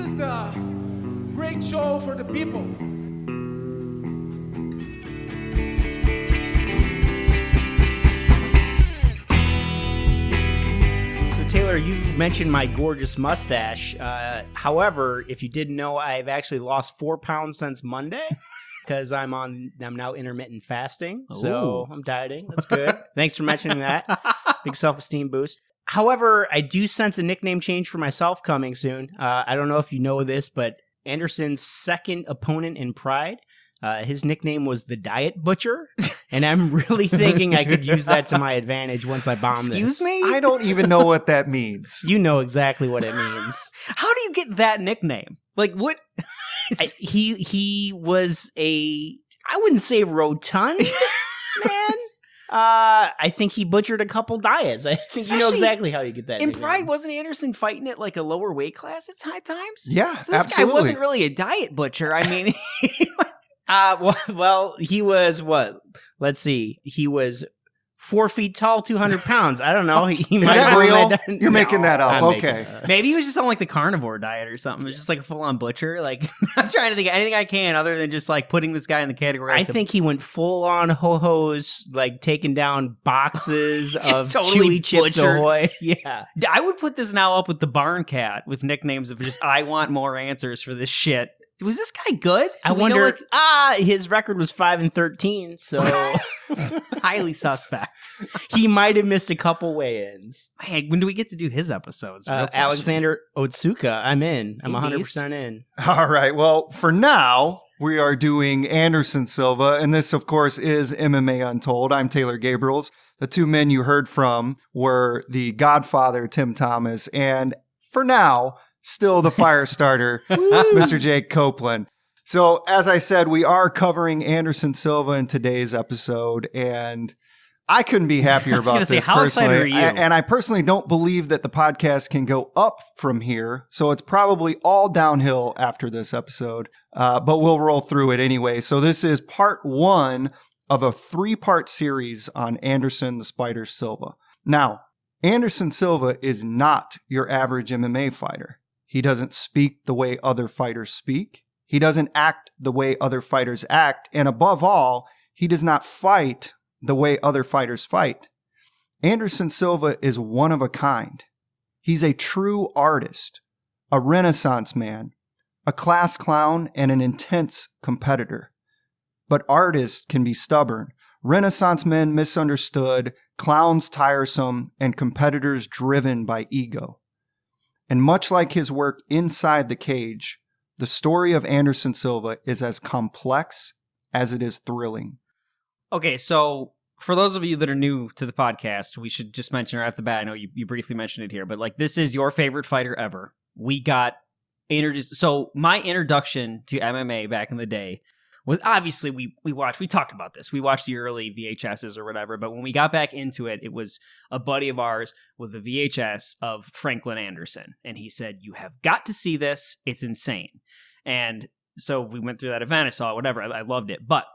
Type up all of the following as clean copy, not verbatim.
is the great show for the people. Taylor, you mentioned my gorgeous mustache. However, if you didn't know, I've actually lost 4 pounds since Monday because I'm now intermittent fasting. So I'm dieting. That's good. Thanks for mentioning that. Big self-esteem boost. However, I do sense a nickname change for myself coming soon. I don't know if you know this, but Anderson's second opponent in Pride, his nickname was the Diet Butcher, and I'm really thinking I could use that to my advantage once I bomb this. Excuse me? I don't even know what that means. You know exactly what it means. How do you get that nickname? Like, what? He was I wouldn't say rotund, man. I think he butchered a couple diets. I think you know exactly how you get that. In nickname. Pride, wasn't Anderson fighting at like a lower weight class at high times? Yeah, so this absolutely. guy wasn't really a diet butcher. I mean... Well, he was what? Let's see. He was 4 feet tall, 200 pounds. I don't know. He Is might that have real? that down. You're making that up. I'm making Okay. Maybe he was just on like the carnivore diet or something. It's just like a full-on butcher. Like, I'm trying to think of anything I can other than just like putting this guy in the category. I think he went full-on ho-hos, like taking down boxes of totally Chewy Chips butchered. Ahoy. Yeah. I would put this now up with the Barn Cat with nicknames of just, I want more answers for this shit. Was this guy good? I wonder. His record was 5-13, so highly suspect. He might have missed a couple weigh-ins. Hey, when do we get to do his episodes? Alexander Otsuka, I'm in. I'm 100% in. All right. Well, for now, we are doing Anderson Silva, and this, of course, is MMA Untold. I'm Taylor Gabriels. The two men you heard from were the Godfather, Tim Thomas, and for now, still the fire starter, Mr. Jake Copeland. So, as I said, we are covering Anderson Silva in today's episode, and I couldn't be happier about this how personally. excited are you? And I personally don't believe that the podcast can go up from here, so it's probably all downhill after this episode, but we'll roll through it anyway. So this is part 1 of a 3-part series on Anderson the Spider Silva. Now, Anderson Silva is not your average MMA fighter. He doesn't speak the way other fighters speak. He doesn't act the way other fighters act. And above all, he does not fight the way other fighters fight. Anderson Silva is one of a kind. He's a true artist, a Renaissance man, a class clown, and an intense competitor. But artists can be stubborn, Renaissance men misunderstood, clowns tiresome, and competitors driven by ego. And much like his work inside the cage, the story of Anderson Silva is as complex as it is thrilling. Okay, so for those of you that are new to the podcast, we should just mention right off the bat, I know you briefly mentioned it here, but like this is your favorite fighter ever. We got introduced. So my introduction to MMA back in the day was obviously we talked about this. We watched the early VHSs or whatever, but when we got back into it, it was a buddy of ours with a VHS of Franklin Anderson. And he said, you have got to see this. It's insane. And so we went through that event. I saw it, whatever. I loved it. But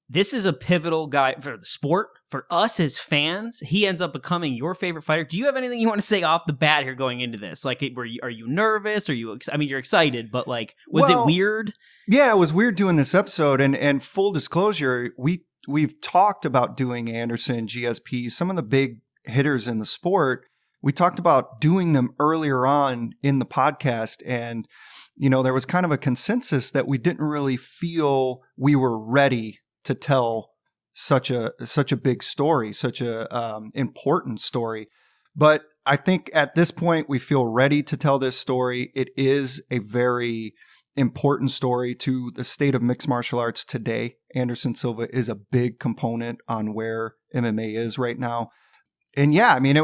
this is a pivotal guy for the sport. For us as fans, he ends up becoming your favorite fighter. Do you have anything you want to say off the bat here going into this? Like, are you nervous? You're excited, but like, was it weird? Yeah, it was weird doing this episode. And full disclosure, we've talked about doing Anderson, GSP, some of the big hitters in the sport. We talked about doing them earlier on in the podcast, and there was kind of a consensus that we didn't really feel we were ready to tell such a big story, such a important story. But I think at this point we feel ready to tell this story. It is a very important story to the state of mixed martial arts today. Anderson Silva is a big component on where MMA is right now. And yeah, I mean, it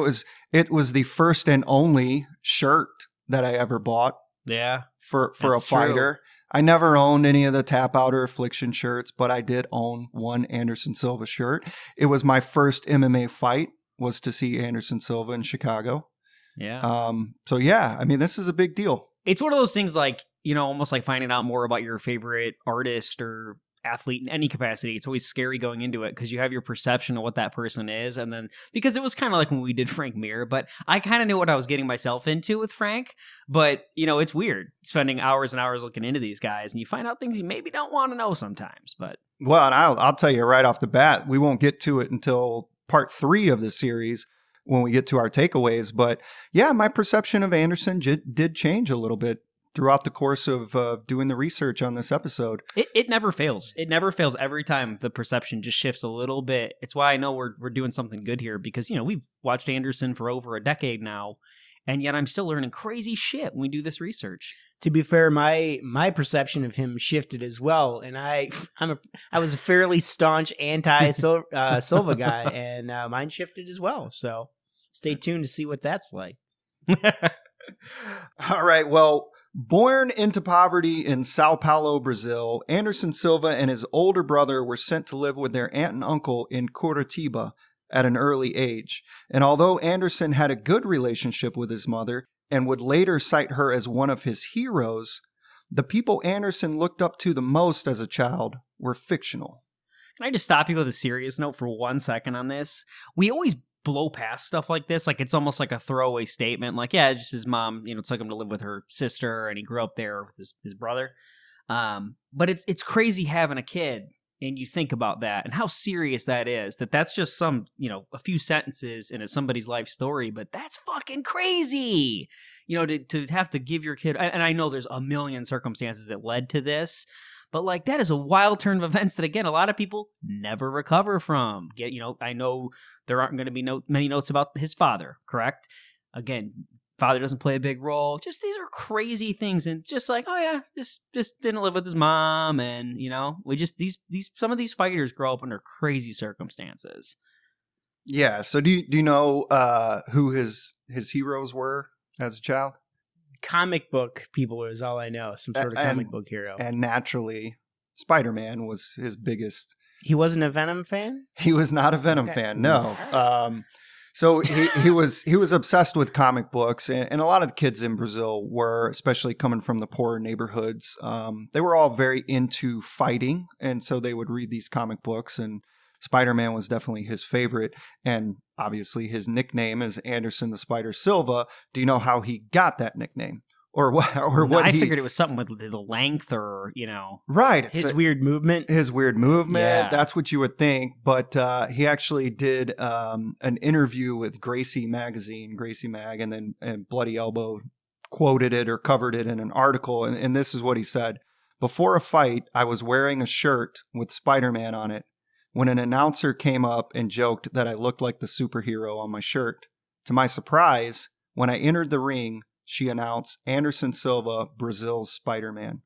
was the first and only shirt that I ever bought. Yeah, for a fighter. True. I never owned any of the Tap Out or Affliction shirts, but I did own one Anderson Silva shirt. It was my first MMA fight, was to see Anderson Silva in Chicago. Yeah. So yeah, I mean, this is a big deal. It's one of those things like, almost like finding out more about your favorite artist or athlete in any capacity, it's always scary going into it because you have your perception of what that person is. And then, because it was kind of like when we did Frank Mir, but I kind of knew what I was getting myself into with Frank. But, it's weird spending hours and hours looking into these guys and you find out things you maybe don't want to know sometimes. But well, and I'll tell you right off the bat, we won't get to it until part 3 of the series when we get to our takeaways. But yeah, my perception of Anderson did change a little bit throughout the course of doing the research on this episode. It never fails. It never fails. Every time the perception just shifts a little bit. It's why I know we're doing something good here because, we've watched Anderson for over a decade now, and yet I'm still learning crazy shit when we do this research. To be fair, my perception of him shifted as well, and I was a fairly staunch anti-Silva guy, and mine shifted as well. So stay tuned to see what that's like. All right. Well, born into poverty in Sao Paulo, Brazil, Anderson Silva and his older brother were sent to live with their aunt and uncle in Curitiba at an early age. And although Anderson had a good relationship with his mother and would later cite her as one of his heroes, the people Anderson looked up to the most as a child were fictional. Can I just stop you with a serious note for 1 second on this? We always blow past stuff like this. Like, it's almost like a throwaway statement. Like, yeah, just his mom, took him to live with her sister and he grew up there with his brother. But it's crazy having a kid and you think about that and how serious that is, that's just some, a few sentences in somebody's life story, but that's fucking crazy, to have to give your kid, and I know there's a million circumstances that led to this, but like that is a wild turn of events that, again, a lot of people never recover from. I know there aren't going to be many notes about his father, correct? Again, father doesn't play a big role. Just these are crazy things, and just like, oh yeah, just didn't live with his mom, and we just these some of these fighters grow up under crazy circumstances. Yeah. So do you know who his heroes were as a child? Comic book people is all I know. Some sort of comic book hero. And naturally, Spiderman was his biggest. He wasn't a Venom fan? He was not a Venom fan, no. So he was obsessed with comic books, and a lot of the kids in Brazil were, especially coming from the poorer neighborhoods. They were all very into fighting, and so they would read these comic books, and Spider-Man was definitely his favorite, and obviously his nickname is Anderson the Spider Silva. Do you know how he got that nickname? Or what? I figured it was something with the length, or right? His weird movement. His weird movement. Yeah. That's what you would think. But he actually did an interview with Gracie Mag, and then Bloody Elbow quoted it or covered it in an article. And this is what he said: "Before a fight, I was wearing a shirt with Spider-Man on it. When an announcer came up and joked that I looked like the superhero on my shirt. To my surprise, when I entered the ring, she announced Anderson Silva, Brazil's Spider-Man."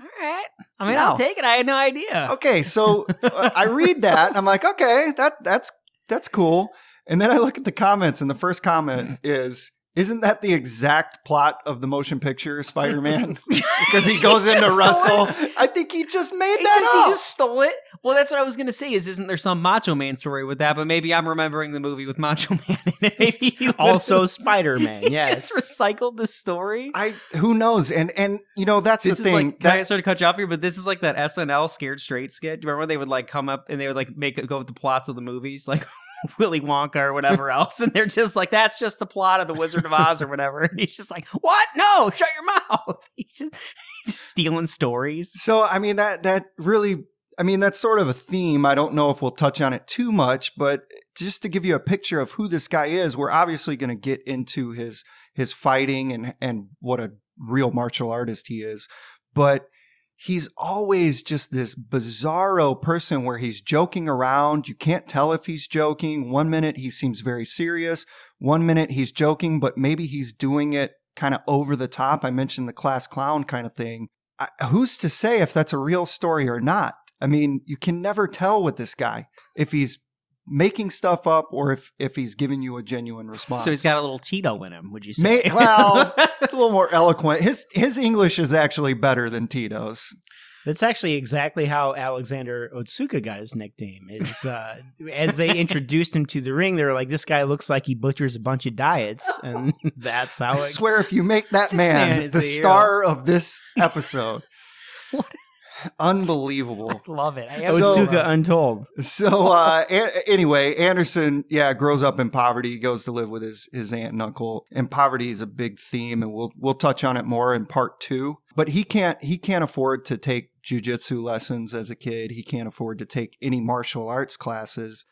All right. I mean, I'll take it. I had no idea. Okay, so I read that. I'm like, okay, that's cool. And then I look at the comments, and the first comment is, "Isn't that the exact plot of the motion picture Spider-Man?" Because he goes in to wrestle. I think he just made that up. He just stole it. Well, that's what I was going to say. Isn't there some Macho Man story with that? But maybe I'm remembering the movie with Macho Man in it. Maybe he also Spider-Man. Yes, just recycled the story. Who knows? And that's this the thing. Like, can I sort of cut you off here? But this is like that SNL Scared Straight skit. Do you remember when they would like come up and they would like make it go with the plots of the movies, like Willy Wonka or whatever else, and they're just like, that's just the plot of the Wizard of Oz or whatever. And he's just like, what? No, shut your mouth. He's just stealing stories. So I mean that really, I mean, that's sort of a theme. I don't know if we'll touch on it too much, but just to give you a picture of who this guy is, we're obviously going to get into his fighting and what a real martial artist he is, but he's always just this bizarro person where he's joking around. You can't tell if he's joking. 1 minute he seems very serious. 1 minute he's joking, but maybe he's doing it kind of over the top. I mentioned the class clown kind of thing. Who's to say if that's a real story or not? I mean, you can never tell with this guy if he's making stuff up or if he's giving you a genuine response. So he's got a little Tito in him, would you say? Well, it's a little more eloquent. His English is actually better than Tito's. That's actually exactly how Alexander Otsuka got his nickname. Is as they introduced him to the ring, they were like, "This guy looks like he butchers a bunch of diets," and that's how. I swear, if you make that man the star of this episode, Unbelievable. Love it. Otsuka Untold. So anyway, Anderson, grows up in poverty, goes to live with his aunt and uncle. And poverty is a big theme, and we'll touch on it more in part 2. But he can't afford to take jiu-jitsu lessons as a kid. He can't afford to take any martial arts classes.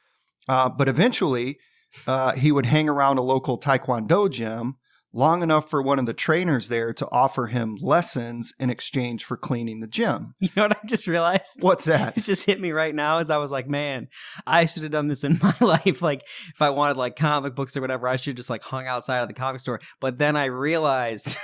But eventually, he would hang around a local taekwondo gym long enough for one of the trainers there to offer him lessons in exchange for cleaning the gym. You know what I just realized? What's that? It just hit me right now as I was like, man, I should have done this in my life. Like, if I wanted like comic books or whatever, I should have just like hung outside of the comic store. But then I realized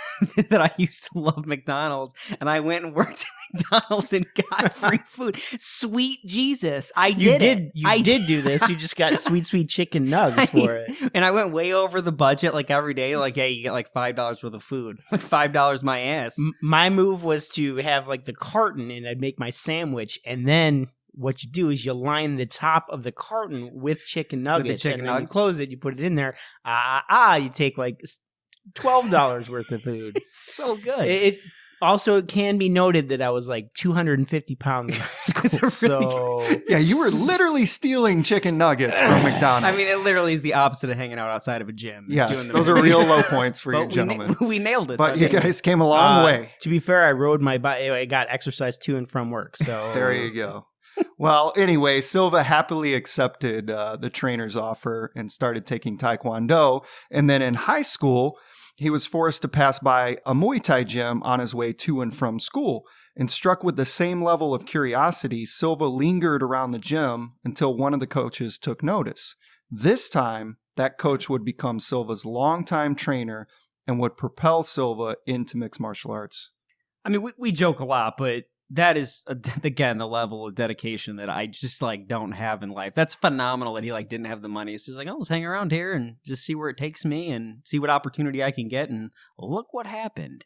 that I used to love McDonald's, and I went and worked at McDonald's and got free food. Sweet Jesus. I did do this. You just got sweet chicken nugs for it. And I went way over the budget like every day. Like, hey, you get like $5 worth of food. Like $5 my ass. My move was to have like the carton, and I'd make my sandwich, and then what you do is you line the top of the carton with chicken nuggets, and then you close it, you put it in there. You take like $12 worth of food. It's so good. It also can be noted that I was like 250 pounds in high school. So yeah, you were literally stealing chicken nuggets from McDonald's. I mean, it literally is the opposite of hanging out outside of a gym. It's yes, those are real low points for you gentlemen. We nailed it. But you guys came a long way. To be fair, I rode my bike. I got exercise to and from work. So there you go. Well, anyway, Silva happily accepted the trainer's offer and started taking Taekwondo. And then in high school, he was forced to pass by a Muay Thai gym on his way to and from school. And struck with the same level of curiosity, Silva lingered around the gym until one of the coaches took notice. This time, that coach would become Silva's longtime trainer and would propel Silva into mixed martial arts. I mean, we joke a lot, but that is, again, the level of dedication that I just like don't have in life. That's phenomenal that he like didn't have the money. It's just like, oh, let's hang around here and just see where it takes me and see what opportunity I can get. And look what happened.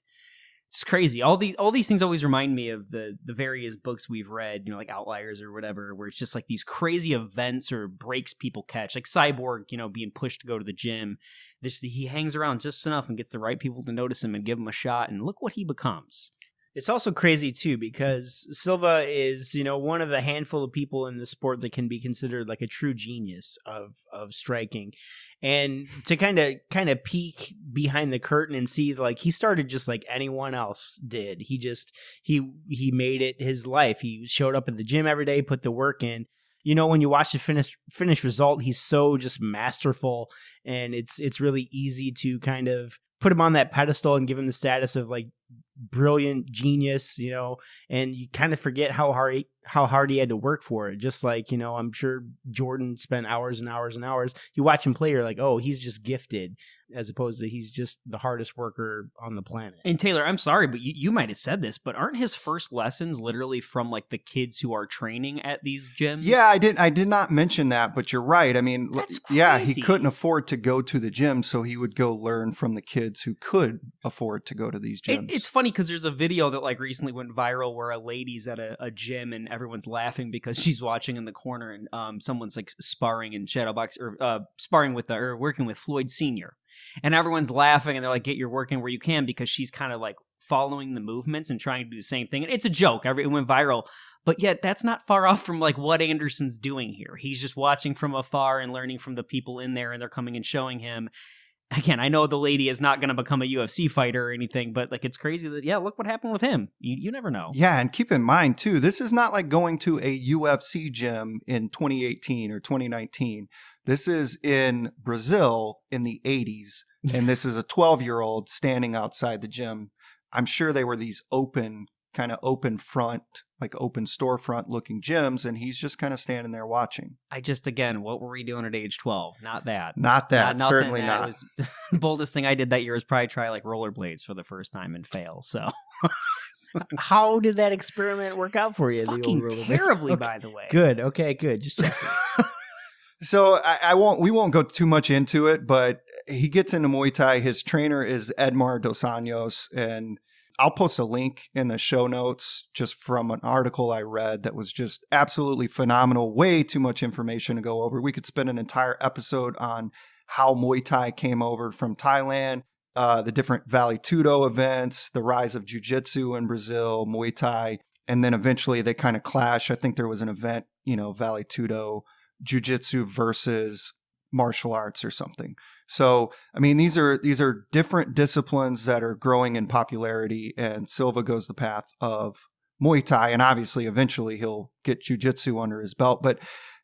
It's crazy. All these things always remind me of the various books we've read, you know, like Outliers or whatever, where it's just like these crazy events or breaks people catch, like Cyborg, you know, being pushed to go to the gym. He hangs around just enough and gets the right people to notice him and give him a shot. And look what he becomes. It's also crazy, too, because Silva is, you know, one of the handful of people in the sport that can be considered like a true genius of striking. And to kind of peek behind the curtain and see, like, he started just like anyone else did. He made it his life. He showed up at the gym every day, put the work in. You know, when you watch the finished result, he's so just masterful, and it's really easy to kind of put him on that pedestal and give him the status of like brilliant genius, you know, and you kind of forget how hard he had to work for it. Just like, you know, I'm sure Jordan spent hours and hours and hours. You watch him play, you're like, oh, he's just gifted, as opposed to he's just the hardest worker on the planet. And Taylor, I'm sorry, but you might have said this, but aren't his first lessons literally from like the kids who are training at these gyms? Yeah, I did not mention that, but you're right. I mean, that's crazy. Yeah, he couldn't afford to go to the gym, so he would go learn from the kids who could afford to go to these gyms. It's funny because there's a video that like recently went viral where a lady's at a gym and everyone's laughing because she's watching in the corner and someone's like sparring in Shadow Box or sparring with or working with Floyd Sr. And everyone's laughing and they're like, get your work in where you can, because she's kind of like following the movements and trying to do the same thing. And it's a joke. It went viral. But yet that's not far off from like what Anderson's doing here. He's just watching from afar and learning from the people in there, and they're coming and showing him. Again, I know the lady is not going to become a UFC fighter or anything, but like it's crazy that, yeah, look what happened with him. You never know. Yeah, and keep in mind, too, this is not like going to a UFC gym in 2018 or 2019. This is in Brazil in the 80s, and this is a 12-year-old standing outside the gym. I'm sure they were these kind of open front, like open storefront looking gyms, and he's just kind of standing there watching. Again, what were we doing at age 12? Not that. Certainly not. It was the boldest thing I did that year was probably try like rollerblades for the first time and fail. So how did that experiment work out for you? Fucking terribly, by the way. Good. Okay, good. Just checking. So we won't go too much into it, but he gets into Muay Thai. His trainer is Edmar Dos Anjos, and I'll post a link in the show notes just from an article I read that was just absolutely phenomenal. Way too much information to go over. We could spend an entire episode on how Muay Thai came over from Thailand, the different Vale Tudo events, the rise of Jiu-Jitsu in Brazil, Muay Thai And then eventually they kind of clash. I think there was an event, Vale Tudo, JiuJitsu versus martial arts or something. So, I mean, these are different disciplines that are growing in popularity, and Silva goes the path of Muay Thai, and obviously eventually he'll get JiuJitsu under his belt. But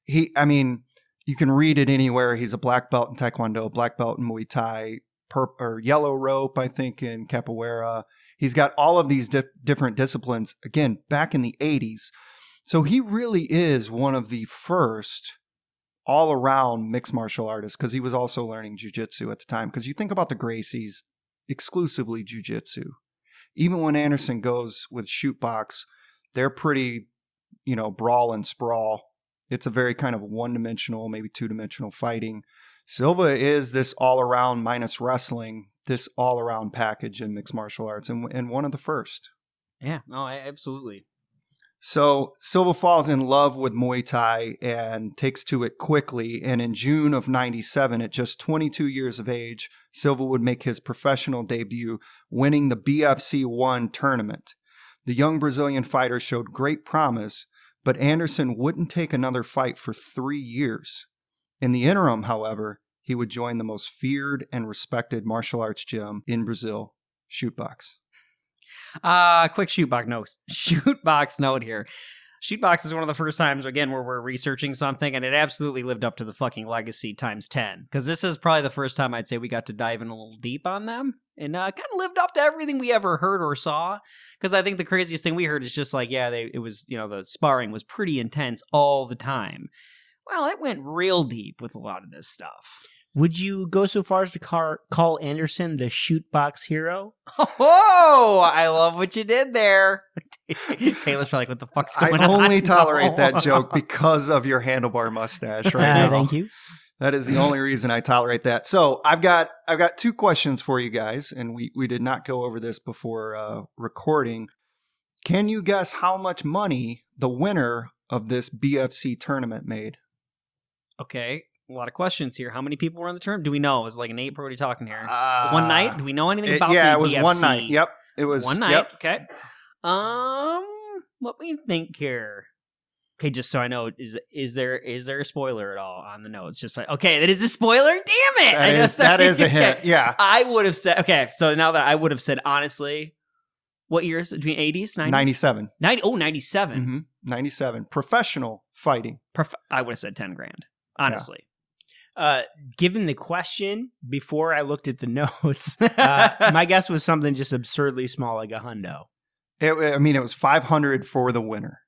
you can read it anywhere. He's a black belt in Taekwondo, black belt in Muay Thai, or yellow rope, I think, in Capoeira. He's got all of these different disciplines, again, back in the 80s. So he really is one of the first all-around mixed martial artists, because he was also learning jiu-jitsu at the time. Because you think about the Gracies, exclusively jiu-jitsu. Even when Anderson goes with Chute Box, they're pretty, brawl and sprawl. It's a very kind of one-dimensional, maybe two-dimensional fighting. Silva is this all-around minus wrestling, this all-around package in mixed martial arts, and one of the first. Yeah, no, absolutely. So Silva falls in love with Muay Thai and takes to it quickly. And in June of 97, at just 22 years of age, Silva would make his professional debut, winning the BFC 1 tournament. The young Brazilian fighter showed great promise, but Anderson wouldn't take another fight for 3 years. In the interim, however, he would join the most feared and respected martial arts gym in Brazil, Chute Box. Quick Chute Box note here. Chute Box is one of the first times, again, where we're researching something, and it absolutely lived up to the fucking legacy times 10. Because this is probably the first time I'd say we got to dive in a little deep on them, and kind of lived up to everything we ever heard or saw. Because I think the craziest thing we heard is just like, it was, the sparring was pretty intense all the time. Well, it went real deep with a lot of this stuff. Would you go so far as to call Anderson the Chute Box hero? Oh, I love what you did there. Taylor's probably like, what the fuck's going on? I only tolerate that joke because of your handlebar mustache right now. Thank you. That is the only reason I tolerate that. So I've got 2 questions for you guys, and we did not go over this before recording. Can you guess how much money the winner of this BFC tournament made? Okay. A lot of questions here. How many people were in the tournament? Do we know? Is it like an 8? What are we talking here? One night? Do we know anything about it the was BFC? one night. Yep. It was one night. Yep. Okay. Let me think here. Okay, just so I know, is there a spoiler at all on the notes? Just like, okay, that is a spoiler? Damn it! That is a hint. Yeah. I would have said, okay, so now that I would have said, honestly, what year is it? Between 80s, 90s? 97. 97. Mm-hmm. 97. Professional fighting. I would have said 10 grand, honestly. Yeah. Given the question, before I looked at the notes, my guess was something just absurdly small, like a hundo. It was 500 for the winner,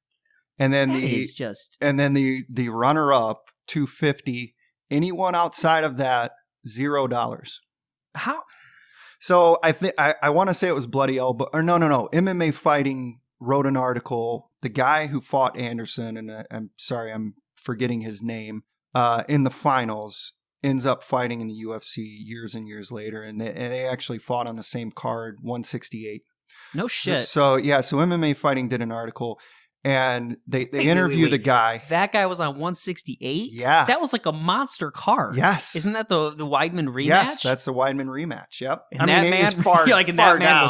and then the runner up 250. Anyone outside of that, $0. How? So I think I want to say it was Bloody Elbow, or no. MMA Fighting wrote an article. The guy who fought Anderson, and I'm sorry, I'm forgetting his name. In the finals, ends up fighting in the UFC years and years later, and they actually fought on the same card, 168. No shit. So MMA Fighting did an article, and they interview the guy. That guy was on 168? Yeah. That was like a monster card. Yes. Isn't that the Weidman rematch? Yes, that's the Weidman rematch. Yep. And that man was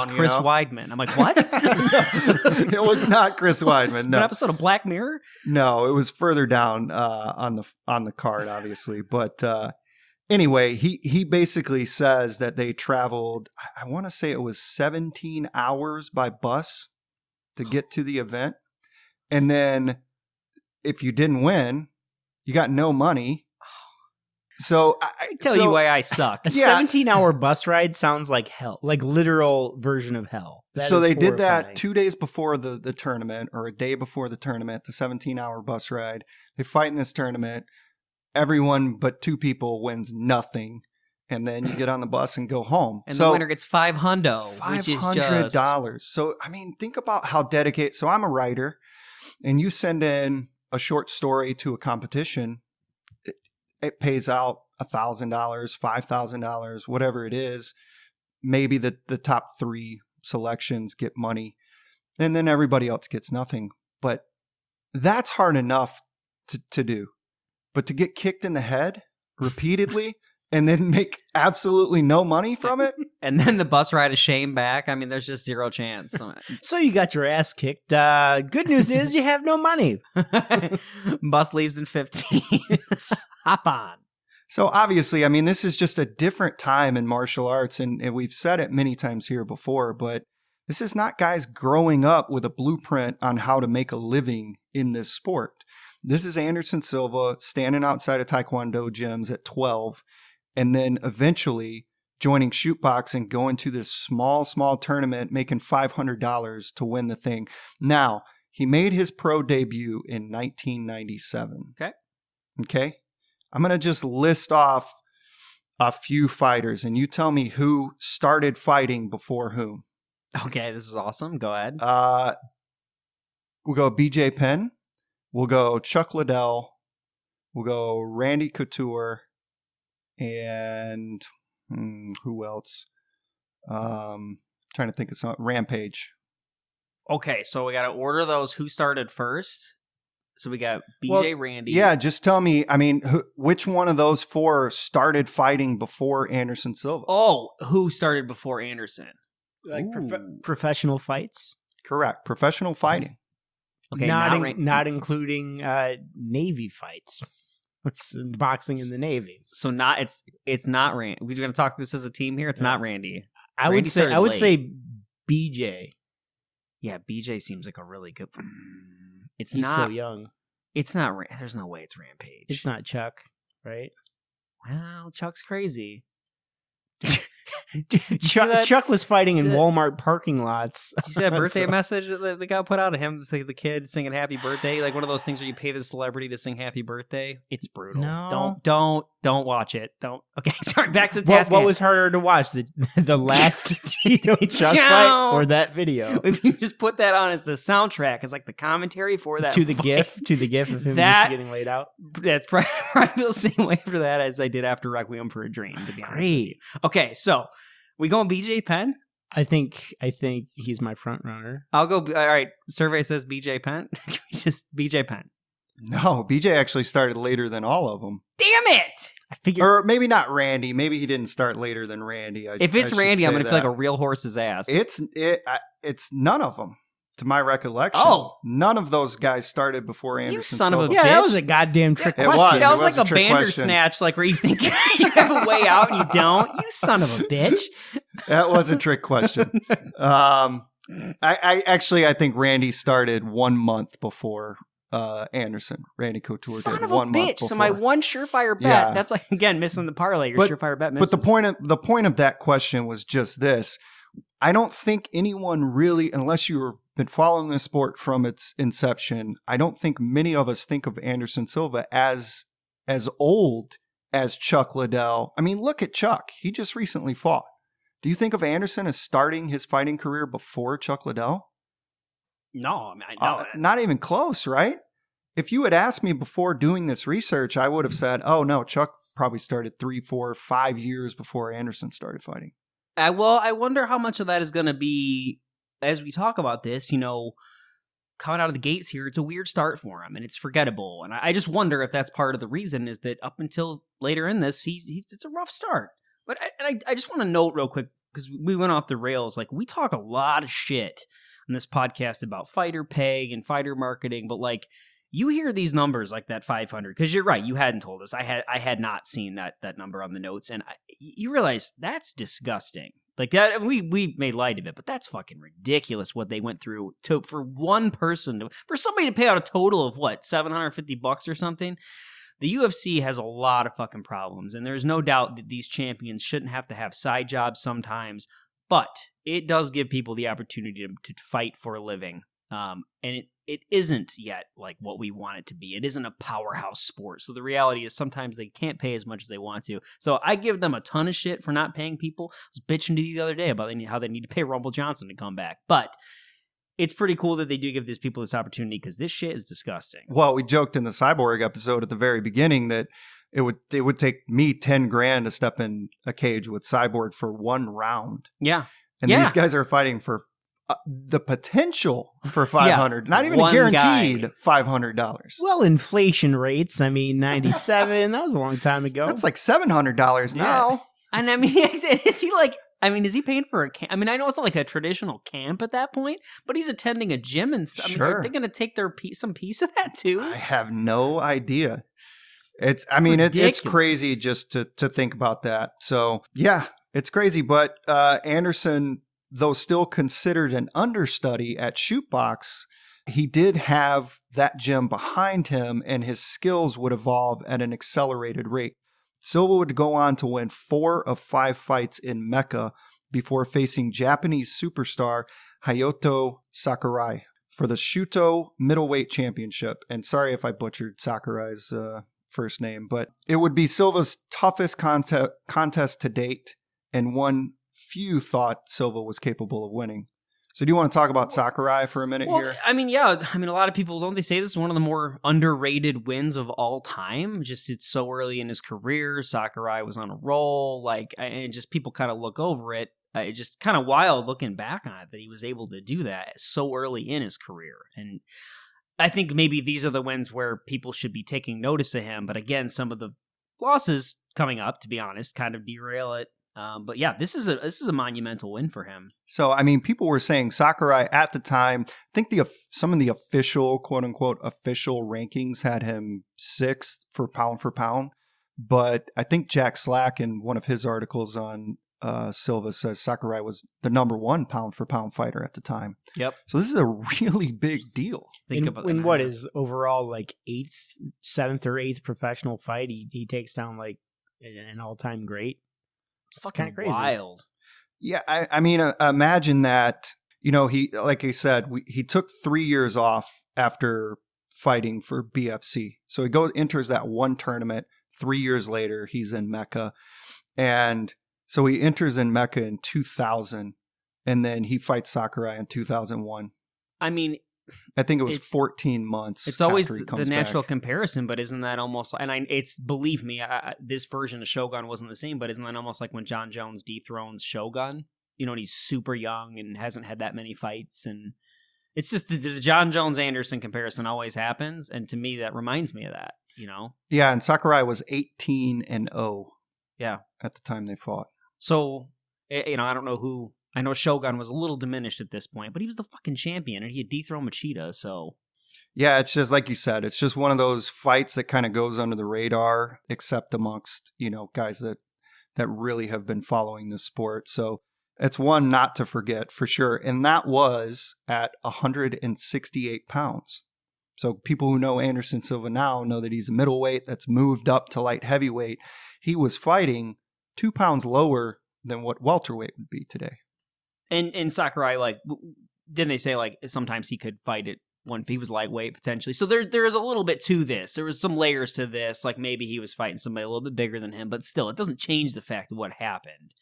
Chris down, Weidman. I'm like, what? It was not Chris Weidman. No. An episode of Black Mirror? No, it was further down on the card, obviously. But anyway, he basically says that they traveled, I want to say it was 17 hours by bus to get to the event. And then if you didn't win, you got no money. So I tell you why I suck. A 17-hour bus ride sounds like hell, like literal version of hell. So they did that 2 days before the tournament, or a day before the tournament, the 17-hour bus ride. They fight in this tournament. Everyone but 2 people wins nothing. And then you get on the bus and go home. And the winner gets $500, which is $500. So, I mean, think about how dedicated. So I'm a writer, and you send in a short story to a competition. It pays out $1,000, $5,000, whatever it is. Maybe the top 3 selections get money, and then everybody else gets nothing. But that's hard enough to do. But to get kicked in the head repeatedly and then make absolutely no money from it? And then the bus ride of shame back. I mean, there's just zero chance. So you got your ass kicked. Good news is you have no money. Bus leaves in 15. Hop on. So obviously, I mean, this is just a different time in martial arts, and we've said it many times here before, but this is not guys growing up with a blueprint on how to make a living in this sport. This is Anderson Silva standing outside of Taekwondo gyms at 12, and then eventually joining Chute Box and going to this small tournament, making $500 to win the thing. Now, he made his pro debut in 1997. Okay? I'm going to just list off a few fighters, and you tell me who started fighting before whom. Okay, this is awesome. Go ahead. We'll go BJ Penn. We'll go Chuck Liddell. We'll go Randy Couture. And who else? Trying to think of some. Rampage. Okay, so we got to order those. Who started first? So we got BJ, Randy. Yeah, just tell me, I mean, which one of those four started fighting before Anderson Silva? Oh, who started before Anderson? Like professional fights? Correct. Professional fighting. Okay, not including Navy fights. It's boxing in the Navy. So it's not Randy. We're going to talk this as a team here. It's not Randy. I would say BJ. Yeah, BJ seems like a really good. He's not so young. It's not. There's no way it's Rampage. It's not Chuck, right? Well, Chuck's crazy. Chuck was fighting in Walmart parking lots. Did you see that birthday message that the guy put out of him, the kid singing happy birthday? Like one of those things where you pay the celebrity to sing happy birthday. It's brutal. No. Don't watch it. Don't. Okay, sorry, back to the task. What was harder to watch? The last Chuck fight or that video? If you just put that on as the soundtrack, as like the commentary for that to the GIF of him just getting laid out. That's probably I feel the same way after that as I did after Requiem for a Dream, to be honest with you. Okay, so we going BJ Penn? I think he's my front runner. I'll go. All right. Survey says BJ Penn. Just BJ Penn. No, BJ actually started later than all of them. Damn it! I figured, or maybe not Randy. Maybe he didn't start later than Randy. If it's Randy, I'm gonna feel like a real horse's ass. It's none of them. To my recollection, none of those guys started before Anderson. You son Silva. of a bitch. Yeah, that was a goddamn trick question. That was like a Bandersnatch, like where you think you have a way out and you don't. You son of a bitch. That was a trick question. I think Randy started 1 month before Anderson. Randy Couture son did of a 1 month bitch. before. So my one surefire bet. Yeah. That's like again missing the parlay. Your surefire bet misses. But the point of that question was just this. I don't think anyone really, unless you've been following this sport from its inception, I don't think many of us think of Anderson Silva as old as Chuck Liddell. I mean, look at Chuck. He just recently fought. Do you think of Anderson as starting his fighting career before Chuck Liddell? No, I know. Not even close, right? If you had asked me before doing this research, I would have said, oh no, Chuck probably started 3, 4, 5 years before Anderson started fighting. Well, I wonder how much of that is going to be, as we talk about this, coming out of the gates here, it's a weird start for him, and it's forgettable. And I just wonder if that's part of the reason is that up until later in this, it's a rough start. But I just want to note real quick, because we went off the rails, like we talk a lot of shit on this podcast about fighter pay and fighter marketing, but like you hear these numbers like that 500, because you're right, you hadn't told us. I had not seen that number on the notes, and you realize that's disgusting. Like that, we made light of it, but that's fucking ridiculous what they went through for one person for somebody to pay out a total of what, $750 or something. The UFC has a lot of fucking problems, and there's no doubt that these champions shouldn't have to have side jobs sometimes, but it does give people the opportunity to fight for a living. And it isn't yet like what we want it to be. It isn't a powerhouse sport. So the reality is sometimes they can't pay as much as they want to. So I give them a ton of shit for not paying people. I was bitching to you the other day about how they need to pay Rumble Johnson to come back. But it's pretty cool that they do give these people this opportunity because this shit is disgusting. Well, we joked in the Cyborg episode at the very beginning that it would take me $10,000 to step in a cage with Cyborg for one round. Yeah. And these guys are fighting for the potential for $500, not even a one guaranteed guy. $500. Well, inflation rates. I mean, 97. That was a long time ago. That's like $700 now. And I mean, is he like? I mean, is he paying for a camp? I mean, I know it's not like a traditional camp at that point, but he's attending a gym and stuff. Sure. I mean, are they going to take their some piece of that too? I have no idea. It's crazy just to think about that. So yeah, it's crazy. But Anderson, though still considered an understudy at Chute Box, he did have that gym behind him, and his skills would evolve at an accelerated rate. Silva would go on to win 4 of 5 fights in Mecca before facing Japanese superstar Hayato Sakurai for the Shuto middleweight championship. And sorry if I butchered Sakurai's first name, but it would be Silva's toughest contest to date, and one few thought Silva was capable of winning. So do you want to talk about Sakurai for a minute here? I mean, yeah. I mean, a lot of people, don't they say this is one of the more underrated wins of all time? Just it's so early in his career. Sakurai was on a roll. And just people kind of look over it. It's just kind of wild looking back on it that he was able to do that so early in his career. And I think maybe these are the wins where people should be taking notice of him. But again, some of the losses coming up, to be honest, kind of derail it. But yeah, this is a monumental win for him. So, I mean, people were saying Sakurai at the time, I think some of the official, quote unquote, official rankings had him 6th for pound. But I think Jack Slack in one of his articles on Silva says Sakurai was the number 1 pound for pound fighter at the time. Yep. So this is a really big deal. In what is overall like 7th or 8th professional fight, he takes down like an all-time great. It's fucking kind of crazy. Wild. Yeah, I mean, imagine that. He, like I said, he took 3 years off after fighting for BFC. So he enters that one tournament. 3 years later, he's in Mecca. And so he enters in Mecca in 2000, and then he fights Sakurai in 2001. I mean, I think it was 14 months. It's always the natural comparison, but isn't that almost? And believe me, this version of Shogun wasn't the same, but isn't that almost like when John Jones dethrones Shogun? And he's super young and hasn't had that many fights, and it's just the John Jones Anderson comparison always happens, and to me that reminds me of that. Yeah, and Sakurai was 18-0. Yeah, at the time they fought. So I don't know who. I know Shogun was a little diminished at this point, but he was the fucking champion, and he had dethroned Machida, so... Yeah, it's just like you said, it's just one of those fights that kind of goes under the radar, except amongst, guys that really have been following this sport. So it's one not to forget, for sure. And that was at 168 pounds. So people who know Anderson Silva now know that he's a middleweight that's moved up to light heavyweight. He was fighting 2 pounds lower than what welterweight would be today. And Sakurai, didn't they say, sometimes he could fight at if he was lightweight, potentially? So there is a little bit to this. There was some layers to this. Maybe he was fighting somebody a little bit bigger than him, but still, it doesn't change the fact of what happened.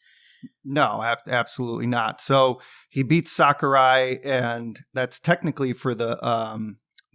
No, absolutely not. So he beats Sakurai, and that's technically for the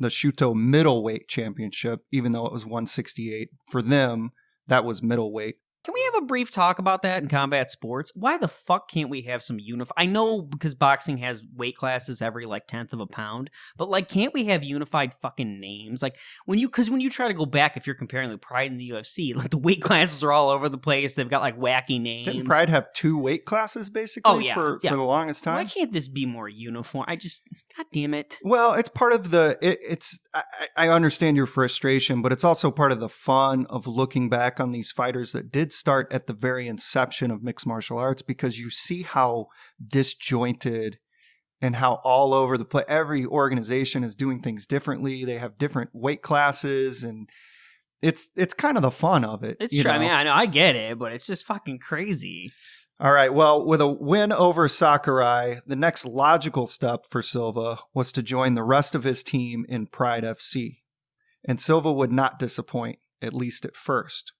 Shuto middleweight championship, even though it was 168. For them, that was middleweight. Can we have a brief talk about that in combat sports? Why the fuck can't we have some unified? I know because boxing has weight classes every 1/10 of a pound, but can't we have unified fucking names? When you try to go back, if you're comparing Pride and the UFC, the weight classes are all over the place. They've got wacky names. Didn't Pride have 2 weight classes basically for the longest time? Why can't this be more uniform? God damn it. Well, it's part of I understand your frustration, but it's also part of the fun of looking back on these fighters that did start at the very inception of mixed martial arts, because you see how disjointed and how all over the place every organization is doing things differently. They have different weight classes, and it's kind of the fun of it. It's true. I mean, I know, I get it, but it's just fucking crazy. All right. Well, with a win over Sakurai, the next logical step for Silva was to join the rest of his team in Pride FC. And Silva would not disappoint, at least at first.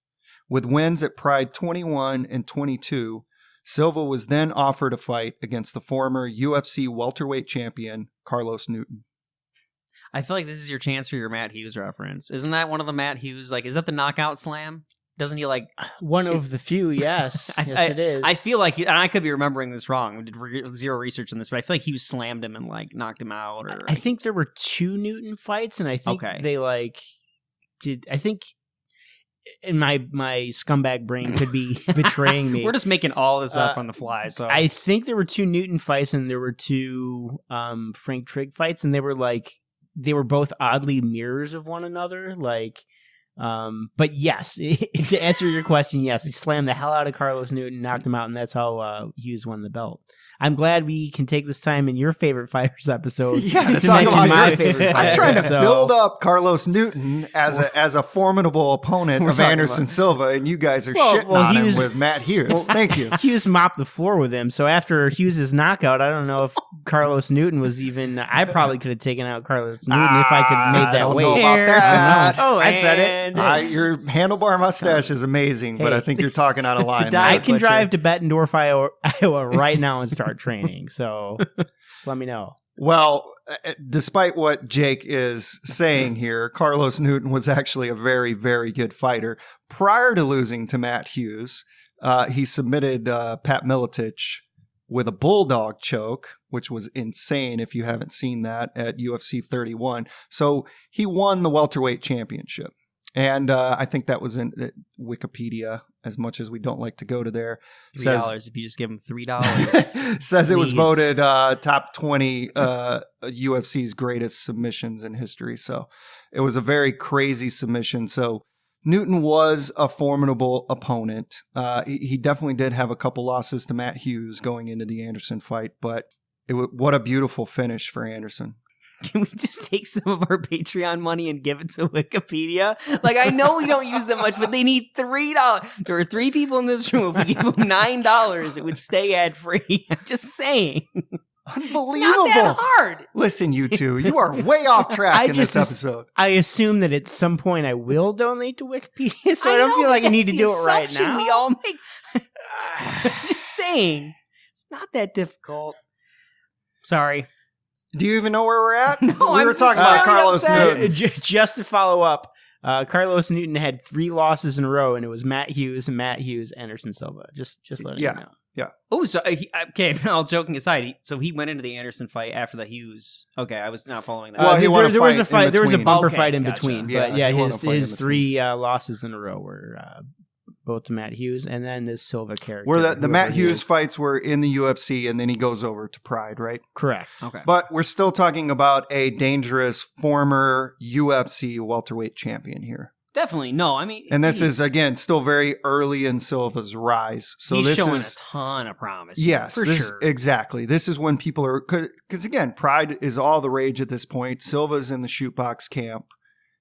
With wins at Pride 21 and 22, Silva was then offered a fight against the former UFC welterweight champion, Carlos Newton. I feel like this is your chance for your Matt Hughes reference. Isn't that one of the Matt Hughes, is that the knockout slam? Doesn't he like one of the few? Yes, yes, it is. I feel like, and I could be remembering this wrong. I did zero research on this, but I feel like Hughes slammed him and like knocked him out. Or I think there were 2 Newton fights, and I think they like did. I think. And my scumbag brain could be betraying me. We're just making all this up on the fly. So I think there were 2 Newton fights, and there were 2 Frank Trigg fights, and they were both oddly mirrors of one another. Like, but yes, to answer your question, yes, he slammed the hell out of Carlos Newton, knocked him out, and that's how Hughes won the belt. I'm glad we can take this time in your favorite fighters episode to mention my favorite fighter. I'm trying to build up Carlos Newton as a formidable opponent of Anderson Silva, and you guys are shitting on him with Matt Hughes. Thank you. Hughes mopped the floor with him, so after Hughes' knockout, I don't know if Carlos Newton was even... I probably could have taken out Carlos Newton if I could have made that weight. Know about that. I said it. Your handlebar mustache is amazing, but I think you're talking out of line. I can drive to Bettendorf, Iowa right now and start training, so just let me know. Well, despite what Jake is saying here, Carlos Newton was actually a very, very good fighter. Prior to losing to Matt Hughes, he submitted Pat Miletich with a bulldog choke, which was insane if you haven't seen that, at UFC 31. So he won the welterweight championship. And I think that was in Wikipedia, as much as we don't like to go to there. $3 if you just give him $3. Says it was voted top 20 UFC's greatest submissions in history. So it was a very crazy submission. So Newton was a formidable opponent. He definitely did have a couple losses to Matt Hughes going into the Anderson fight, but what a beautiful finish for Anderson. Can we just take some of our Patreon money and give it to Wikipedia? Like, I know we don't use them much, but they need $3. There are 3 people in this room. If we give them $9, it would stay ad-free. I'm just saying. Unbelievable. It's not that hard. Listen, you two, you are way off track in this episode. I assume that at some point I will donate to Wikipedia, so I don't feel like I need to do it right now. We all make. Just saying. It's not that difficult. Sorry. Do you even know where we're at? No, we were talking about Carlos Newton. Just to follow up, Carlos Newton had 3 losses in a row, and it was Matt Hughes, Anderson Silva. Just letting you know. Yeah. Oh, so okay. All joking aside, so he went into the Anderson fight after the Hughes. Okay, I was not following that. Well, there was a fight. There was a bumper fight in between. Yeah, but his 3 losses in a row were both to Matt Hughes and then this Silva character. Where the Matt Hughes fights were in the UFC, and then he goes over to Pride, right? Correct. Okay. But we're still talking about a dangerous former UFC welterweight champion here. Definitely. No, I mean... And this is, again, still very early in Silva's rise. So he's this showing is a ton of promise. Yes, for sure. Exactly. This is when people are... Because, again, Pride is all the rage at this point. Silva's in the Chute Box camp.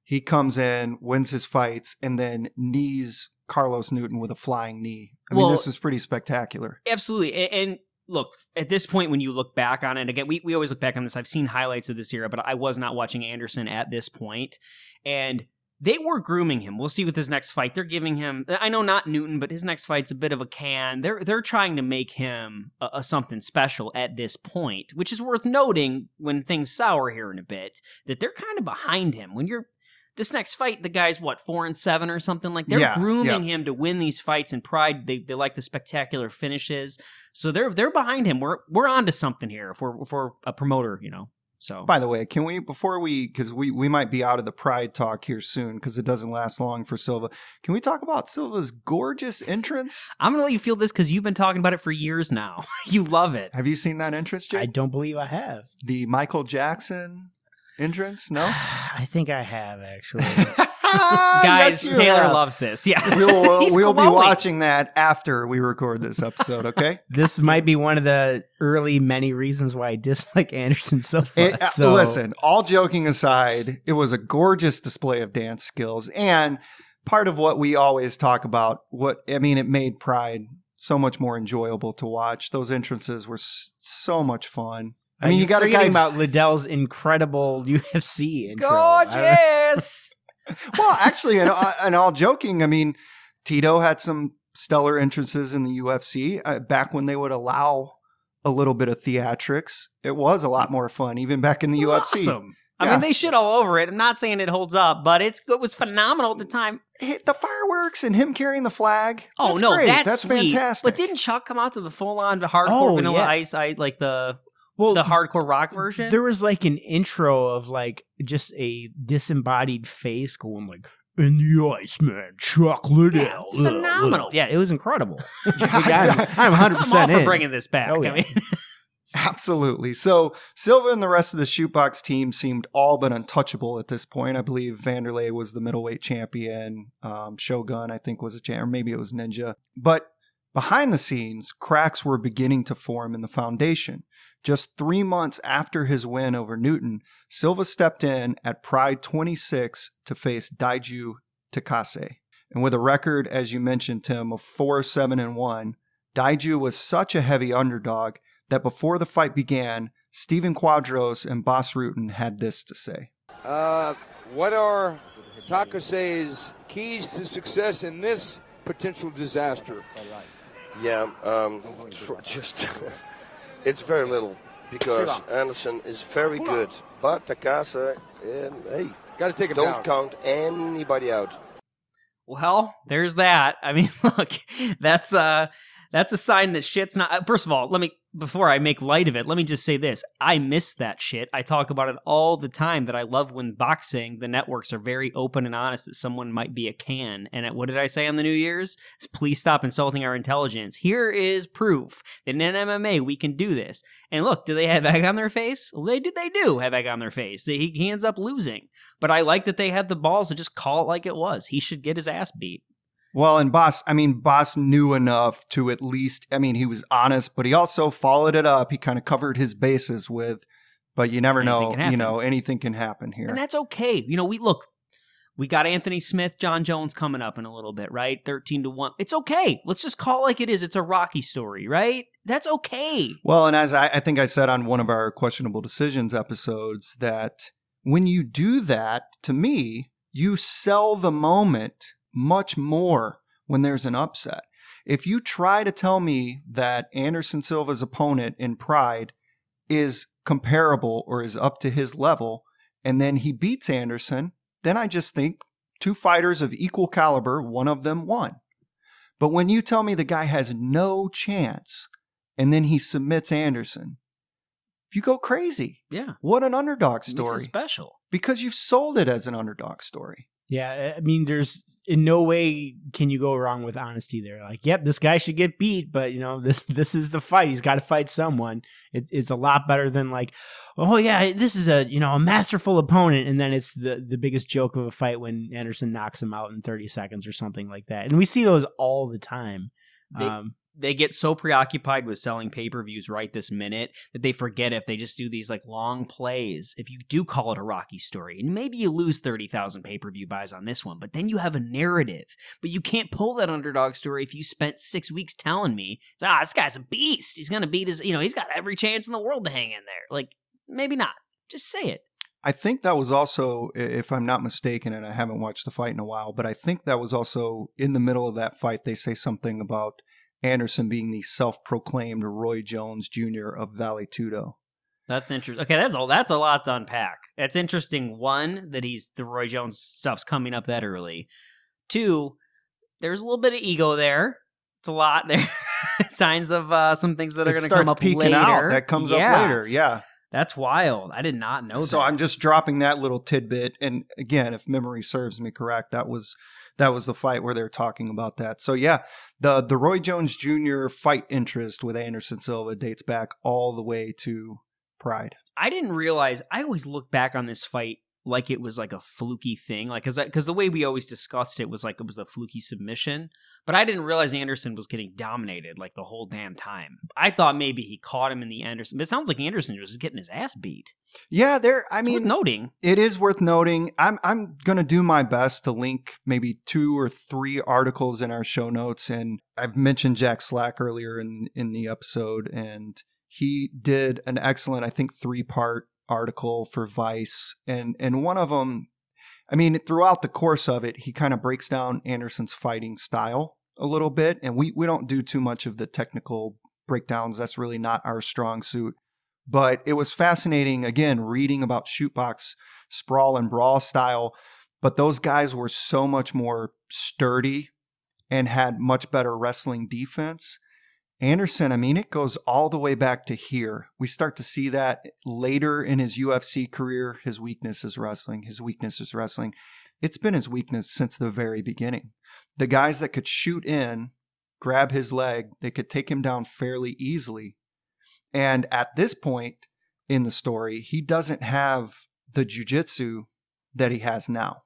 He comes in, wins his fights, and then knees Carlos Newton with a flying knee. I mean, this is pretty spectacular. Absolutely. And look, at this point, when you look back on it, again, we always look back on this. I've seen highlights of this era, but I was not watching Anderson at this point. And they were grooming him. We'll see with his next fight. They're giving him, I know not Newton, but his next fight's a bit of a can. They're trying to make him a something special at this point, which is worth noting when things sour here in a bit, that they're kind of behind him. When you're this next fight, the guy's, 4-7 or something? Like, they're grooming him to win these fights in Pride. They like the spectacular finishes. So they're behind him. We're onto something here if we're a promoter, So, by the way, can we, because we might be out of the Pride talk here soon because it doesn't last long for Silva. Can we talk about Silva's gorgeous entrance? I'm going to let you feel this because you've been talking about it for years now. You love it. Have you seen that entrance, Jake? I don't believe I have. The Michael Jackson entrance? No? I think I have, actually. Guys, yes, Taylor loves this. Yeah. We'll be watching that after we record this episode, okay? This might be one of the early many reasons why I dislike Anderson Silva. Listen, all joking aside, it was a gorgeous display of dance skills. And part of what we always talk about, it made Pride so much more enjoyable to watch. Those entrances were so much fun. I mean, you got to forgetting about Liddell's incredible UFC intro. Gorgeous. Well, actually, and all joking, I mean, Tito had some stellar entrances in the UFC back when they would allow a little bit of theatrics. It was a lot more fun, even back in the UFC. Awesome. I mean, they shit all over it. I'm not saying it holds up, but it was phenomenal at the time. The fireworks and him carrying the flag. Oh, that's no, great. that's sweet. Fantastic. But didn't Chuck come out to the full-on hardcore Vanilla Ice, like the hardcore rock version? There was like an intro of like just a disembodied face going like, "And the Iceman, chocolate ale." It's phenomenal. Yeah, it was incredible. I'm 100% I'm all for in. bringing this back. Oh, yeah. I mean, Absolutely. So Silva and the rest of the Chute Box team seemed all but untouchable at this point. I believe Vanderlei was the middleweight champion. Shogun, I think, was a champion, or maybe it was Ninja. But behind the scenes, cracks were beginning to form in the foundation. Just 3 months after his win over Newton, Silva stepped in at Pride 26 to face Daiju Takase. And with a record, as you mentioned, Tim, of 4-7-1, Daiju was such a heavy underdog that before the fight began, Steven Quadros and Bas Rutten had this to say. What are Takase's keys to success in this potential disaster? Yeah, it's very little because Anderson is very good. But Takase, hey, got to take him don't down. count anybody out. well, there's that. I mean, look, that's a sign that shit's not. First of all, before I make light of it, let me just say this. I miss that shit. I talk about it all the time that I love when boxing, the networks are very open and honest that someone might be a can. And what did I say on the New Year's? Please stop insulting our intelligence. Here is proof that in MMA we can do this. And look, do they have egg on their face? Well, they do have egg on their face. He ends up losing. But I like that they had the balls to just call it like it was. He should get his ass beat. Well, and Bas knew enough to at least, he was honest, but he also followed it up. He kind of covered his bases with, but you never know, anything can happen here. And that's okay. We got Anthony Smith, John Jones coming up in a little bit, right? 13-1. It's okay. Let's just call it like it is. It's a Rocky story, right? That's okay. Well, and as I think I said on one of our questionable decisions episodes, that when you do that, to me, you sell the moment much more when there's an upset. If you try to tell me that Anderson Silva's opponent in Pride is comparable or is up to his level, and then he beats Anderson, then I just think two fighters of equal caliber, one of them won. But when you tell me the guy has no chance and then he submits Anderson, you go crazy. Yeah. What an underdog story. This is special. Because you've sold it as an underdog story. Yeah, I mean, there's in no way can you go wrong with honesty there. Like, yep, this guy should get beat, but this is the fight. He's got to fight someone. It's a lot better than like, oh yeah, this is a masterful opponent, and then it's the biggest joke of a fight when Anderson knocks him out in 30 seconds or something like that. And we see those all the time. They get so preoccupied with selling pay-per-views right this minute that they forget if they just do these like long plays. If you do call it a Rocky story, and maybe you lose 30,000 pay-per-view buys on this one, but then you have a narrative. But you can't pull that underdog story if you spent 6 weeks telling me, this guy's a beast. He's going to beat his, he's got every chance in the world to hang in there. Like, maybe not. Just say it. I think that was also, if I'm not mistaken, and I haven't watched the fight in a while, but I think that was also in the middle of that fight, they say something about Anderson being the self-proclaimed Roy Jones Jr. of Vale Tudo. That's interesting. Okay, that's a lot to unpack. That's interesting. One, that the Roy Jones stuff's coming up that early. Two, there's a little bit of ego there. It's a lot there. Signs of some things that are going to come up later. Out. That comes up later. Yeah. That's wild. I did not know that. So I'm just dropping that little tidbit. And again, if memory serves me correct, that was the fight where they're talking about that. So yeah, the Roy Jones Jr. fight interest with Anderson Silva dates back all the way to Pride. I didn't realize, I always look back on this fight like it was like a fluky thing, like because the way we always discussed it was like it was a fluky submission, but I didn't realize Anderson was getting dominated like the whole damn time. I thought maybe he caught him in the Anderson, but it sounds like Anderson was just getting his ass beat. Yeah, It's worth noting. It is worth noting. I'm going to do my best to link maybe 2 or 3 articles in our show notes, and I've mentioned Jack Slack earlier in the episode, and he did an excellent, I think, 3-part article for Vice. And one of them, throughout the course of it, he kind of breaks down Anderson's fighting style a little bit. And we don't do too much of the technical breakdowns. That's really not our strong suit. But it was fascinating, again, reading about Chute Box sprawl and brawl style. But those guys were so much more sturdy and had much better wrestling defense. Anderson, I mean, it goes all the way back to here. We start to see that later in his UFC career. His weakness is wrestling. His weakness is wrestling. It's been his weakness since the very beginning. The guys that could shoot in, grab his leg, they could take him down fairly easily. And at this point in the story, he doesn't have the jiu-jitsu that he has now.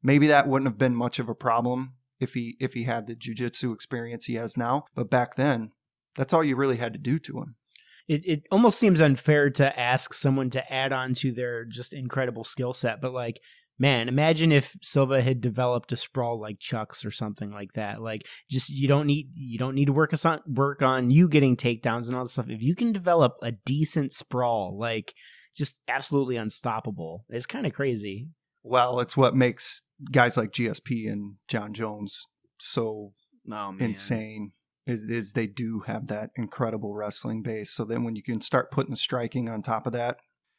Maybe that wouldn't have been much of a problem if he had the jiu-jitsu experience he has now. But back then, that's all you really had to do to him. It almost seems unfair to ask someone to add on to their just incredible skill set. But like, man, imagine if Silva had developed a sprawl like Chuck's or something like that. Like, just you don't need to work on you getting takedowns and all this stuff. If you can develop a decent sprawl, like just absolutely unstoppable, it's kind of crazy. Well, it's what makes guys like GSP and John Jones so insane. Is they do have that incredible wrestling base. So then when you can start putting the striking on top of that,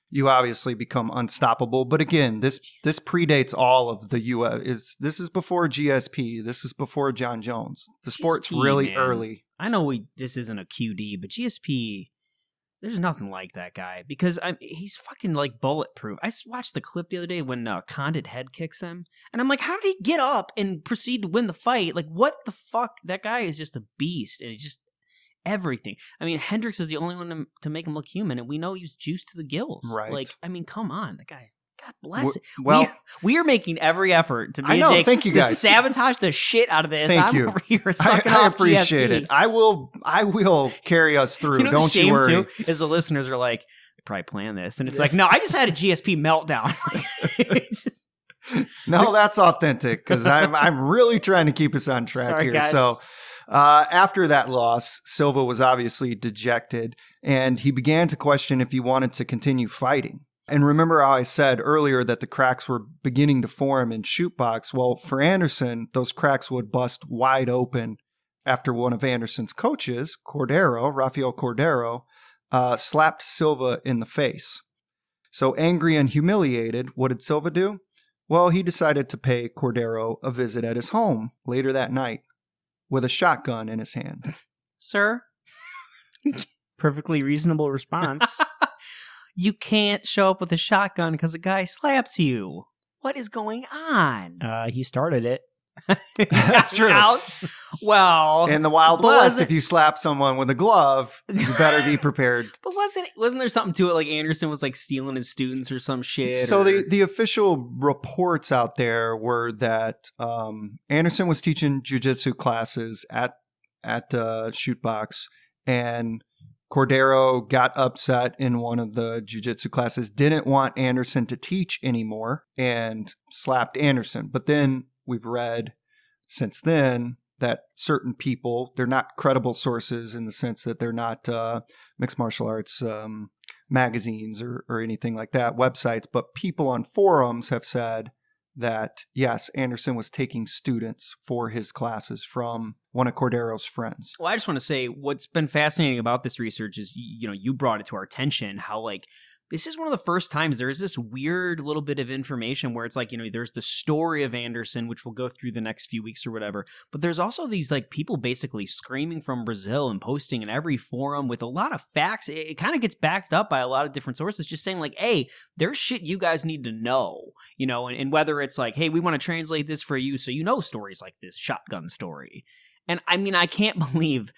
you obviously become unstoppable. But again, this predates all of the UFC. This is before GSP. This is before John Jones. The sport's GSP, really man. early. I know this isn't a QD, but GSP, there's nothing like that guy because he's fucking like bulletproof. I watched the clip the other day when Condit head kicks him, and I'm like, how did he get up and proceed to win the fight? Like, what the fuck? That guy is just a beast, and it's just everything. I mean, Hendricks is the only one to make him look human, and we know he's juiced to the gills. Right. Like, I mean, come on, the guy. God bless it. Well, we are making every effort to thank you guys. sabotage the shit out of this. Thank you. Over here sucking I off appreciate GSP. it. I will carry us through. You know, Don't you worry. Too, is the listeners are like, they probably planned this, and it's like, no, I just had a GSP meltdown. No, that's authentic because I'm really trying to keep us on track. Sorry, here. guys. So after that loss, Silva was obviously dejected, and he began to question if he wanted to continue fighting. And remember how I said earlier that the cracks were beginning to form in Chute Box? Well, for Anderson, those cracks would bust wide open after one of Anderson's coaches, Rafael Cordero, slapped Silva in the face. So angry and humiliated, what did Silva do? Well, he decided to pay Cordero a visit at his home later that night with a shotgun in his hand. Sir? Perfectly reasonable response. You can't show up with a shotgun because a guy slaps you. What is going on? He started it. That's true. Well, in the Wild West, if you slap someone with a glove, you better be prepared. But wasn't there something to it? Like Anderson was like stealing his students or some shit. So the official reports out there were that Anderson was teaching jiu-jitsu classes at Chute Box, and Cordero got upset in one of the jiu-jitsu classes, didn't want Anderson to teach anymore, and slapped Anderson. But then we've read since then that certain people, they're not credible sources in the sense that they're not mixed martial arts magazines or anything like that, websites, but people on forums have said that, yes, Anderson was taking students for his classes from one of Cordero's friends. Well, I just want to say what's been fascinating about this research is, you brought it to our attention, how like this is one of the first times there is this weird little bit of information where it's like, there's the story of Anderson, which we'll go through the next few weeks or whatever. But there's also these like people basically screaming from Brazil and posting in every forum with a lot of facts. It kind of gets backed up by a lot of different sources just saying like, hey, there's shit you guys need to know, and whether it's like, hey, we want to translate this for you so stories like this shotgun story. And I mean, I can't believe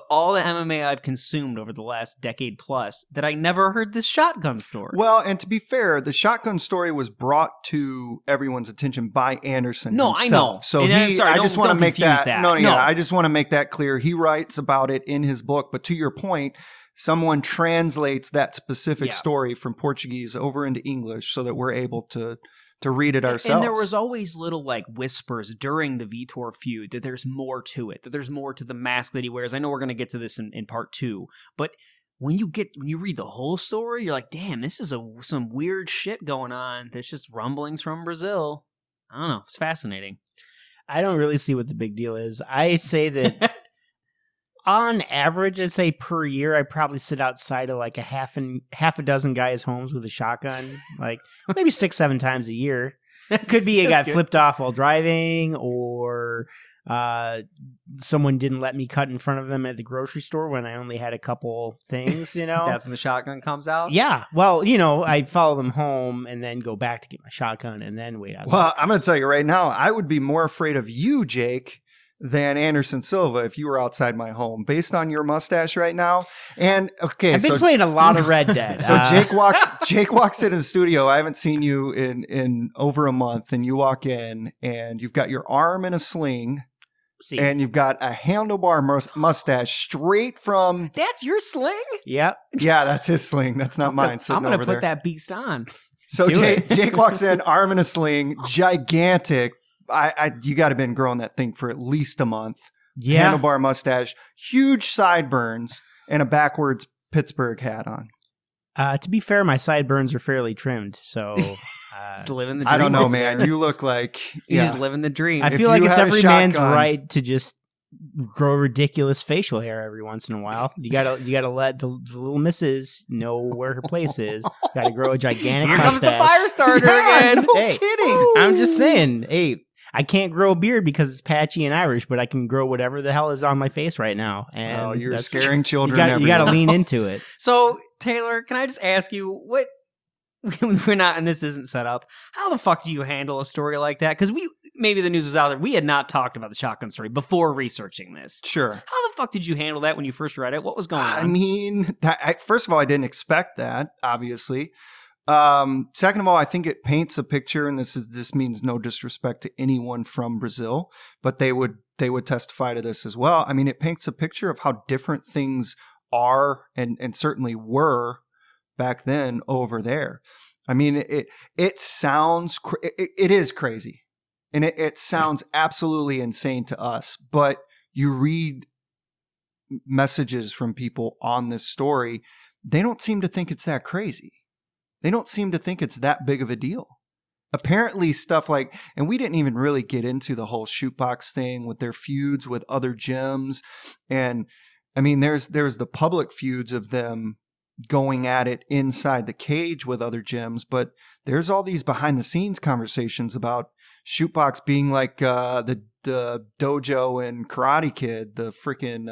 all the MMA I've consumed over the last decade plus that I never heard this shotgun story. Well, and to be fair, the shotgun story was brought to everyone's attention by Anderson himself. I know. So I just want to make that. I just want to make that clear. He writes about it in his book. But to your point, someone translates that specific story from Portuguese over into English so that we're able to read it ourselves. And there was always little like whispers during the Vitor feud that there's more to it, that there's more to the mask that he wears. I know we're going to get to this in part 2, but when you read the whole story, you're like, damn, this is some weird shit going on. There's just rumblings from Brazil. I don't know. It's fascinating. I don't really see what the big deal is. I say that on average, I'd say per year, I probably sit outside of like a half a dozen guys' homes with a shotgun, like maybe 6-7 times a year. It could be it got flipped off while driving, or someone didn't let me cut in front of them at the grocery store when I only had a couple things, That's when the shotgun comes out? Yeah. Well, I follow them home and then go back to get my shotgun and then wait outside. Well, I'm going to tell you right now, I would be more afraid of you, Jake, than Anderson Silva if you were outside my home, based on your mustache right now. And okay, I've been playing a lot of Red Dead. So Jake walks into the studio. I haven't seen you in over a month, and you walk in and you've got your arm in a sling. And you've got a handlebar mustache straight from... That's your sling? Yep. Yeah, that's his sling. That's not mine. I'm going to put that beast on. So Jake walks in, arm in a sling, gigantic. You got to been growing that thing for at least a month. Yeah. Handlebar mustache, huge sideburns, and a backwards Pittsburgh hat on. To be fair, my sideburns are fairly trimmed, so... Just living the dream. I don't know, man. You look like... You're just living the dream. I feel like it's every man's right to just grow ridiculous facial hair every once in a while. You gotta let the little missus know where her place is. Gotta grow a gigantic Here mustache. comes the fire starter again. No kidding. Ooh. I'm just saying, hey, I can't grow a beard because it's patchy and Irish, but I can grow whatever the hell is on my face right now. And you're scaring children. You got to lean into it. So, Taylor, can I just ask you, what... We're not, and this isn't set up. How the fuck do you handle a story like that? Because maybe the news was out there. We had not talked about the shotgun story before researching this. Sure. How the fuck did you handle that when you first read it? What was going on? I mean, first of all, I didn't expect that, obviously. Second of all, I think it paints a picture, and this means no disrespect to anyone from Brazil, but they would testify to this as well. I mean, it paints a picture of how different things are and certainly were back then over there. I mean, it sounds, it is crazy, and it sounds absolutely insane to us, but you read messages from people on this story, they don't seem to think it's that crazy. They don't seem to think it's that big of a deal. Apparently stuff like, and we didn't even really get into the whole Chute Box thing with their feuds with other gyms. And I mean, there's the public feuds of them going at it inside the cage with other gyms, but there's all these behind the scenes conversations about Chute Box being like the dojo and Karate Kid, the freaking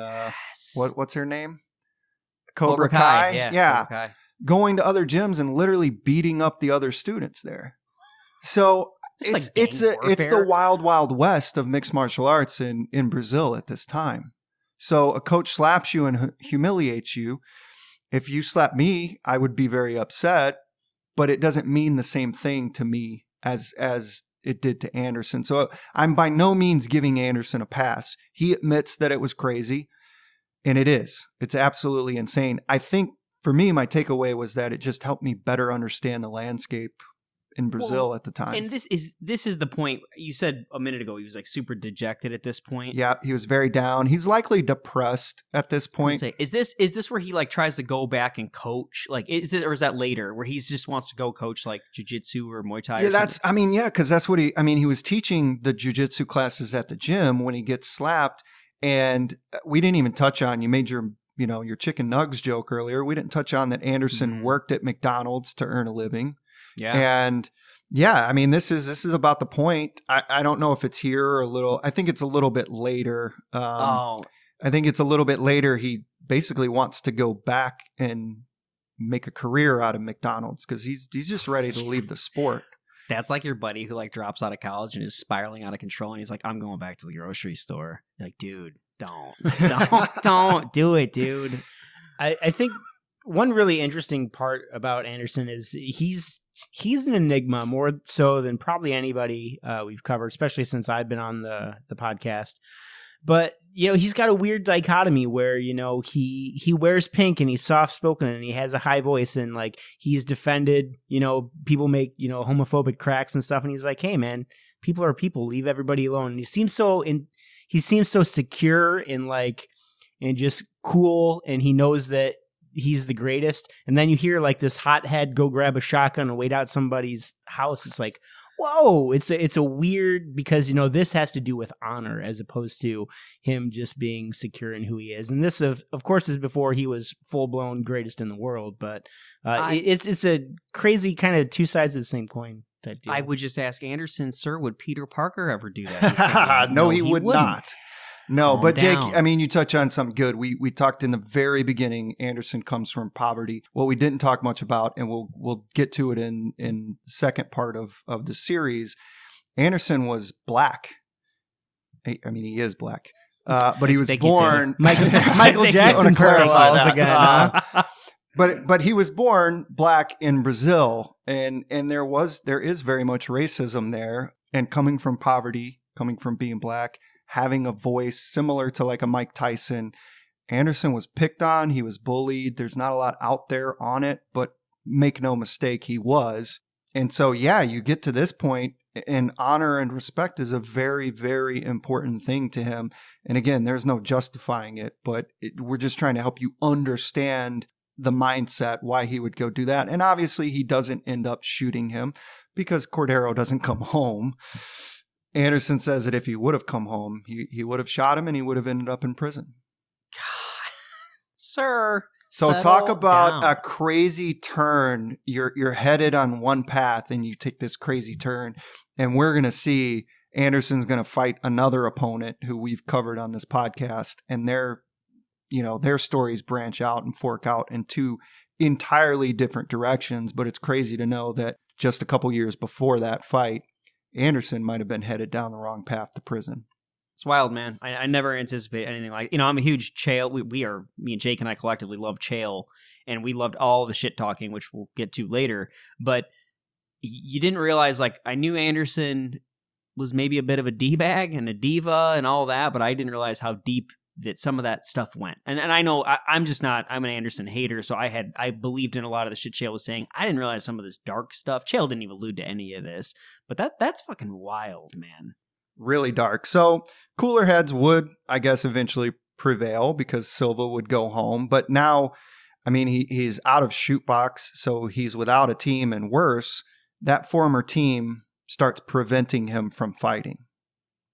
what's her name? Cobra Kai. Yeah. Cobra Kai. Going to other gyms and literally beating up the other students there. So it's the wild, wild west of mixed martial arts in Brazil at this time. So a coach slaps you and humiliates you. If you slap me, I would be very upset, but it doesn't mean the same thing to me as it did to Anderson. So I'm by no means giving Anderson a pass. He admits that it was crazy, and it is. It's absolutely insane. I think for me, my takeaway was that it just helped me better understand the landscape in Brazil at the time. And this is the point. You said a minute ago he was like super dejected at this point. Yeah, he was very down. He's likely depressed at this point. Is this where he like tries to go back and coach? Like, is that later where he just wants to go coach like JiuJitsu or Muay Thai? Yeah, because that's what he was teaching the JiuJitsu classes at the gym when he gets slapped. And we didn't even touch on, you made your chicken nugs joke earlier. We didn't touch on that Anderson worked at McDonald's to earn a living. Yeah. And yeah, I mean, this is about the point. I don't know if it's here or I think it's a little bit later. I think it's a little bit later. He basically wants to go back and make a career out of McDonald's because he's just ready to leave the sport. That's like your buddy who like drops out of college and is spiraling out of control. And he's like, I'm going back to the grocery store. You're like, dude, don't do it, dude. I think one really interesting part about Anderson is he's an enigma more so than probably anybody we've covered, especially since I've been on the podcast. But, he's got a weird dichotomy where, he wears pink and he's soft-spoken and he has a high voice and, like, he's defended, people make, homophobic cracks and stuff. And he's like, hey, man, people are people. Leave everybody alone. And he seems so secure and just cool. And he knows that he's the greatest. And then you hear, like, this hothead go grab a shotgun and wait out somebody's house. It's like, whoa, it's a weird, because this has to do with honor as opposed to him just being secure in who he is. And this of course is before he was full blown greatest in the world, but it's a crazy kind of two sides of the same coin type deal. I would just ask Anderson, sir, would Peter Parker ever do that? No, he would wouldn't. not. No, Calm but Jake, down. I mean, you touch on something good. We talked in the very beginning, Anderson comes from poverty. What we didn't talk much about, and we'll get to it in the second part of the series, Anderson was black. I mean, he is black. But he was born... Michael Jackson parallels again. Huh? But he was born black in Brazil, and there is very much racism there. And coming from poverty, coming from being black, having a voice similar to like a Mike Tyson, Anderson was picked on. He was bullied. There's not a lot out there on it, but make no mistake, he was. And so, yeah, you get to this point, and honor and respect is a very, very important thing to him. And again, there's no justifying it, but we're just trying to help you understand the mindset, why he would go do that. And obviously, he doesn't end up shooting him because Cordero doesn't come home. Anderson says that if he would have come home, he would have shot him and he would have ended up in prison. God, sir. So settle talk about down. a crazy turn. You're headed on one path and you take this crazy turn. And we're going to see Anderson's going to fight another opponent who we've covered on this podcast. And their stories branch out and fork out in two entirely different directions. But it's crazy to know that just a couple years before that fight, Anderson might have been headed down the wrong path to prison. It's wild, man. I never anticipate anything like, I'm a huge Chael. Me and Jake and I collectively love Chael, and we loved all the shit talking, which we'll get to later. But you didn't realize, like, I knew Anderson was maybe a bit of a D-bag and a diva and all that, but I didn't realize how deep that some of that stuff went. And I know I'm an Anderson hater, so I believed in a lot of the shit Chael was saying. I didn't realize some of this dark stuff. Chael didn't even allude to any of this, but that's fucking wild, man. Really dark. So cooler heads would, I guess, eventually prevail because Silva would go home. But now, I mean, he's out of Chute Box, so he's without a team, and worse, that former team starts preventing him from fighting.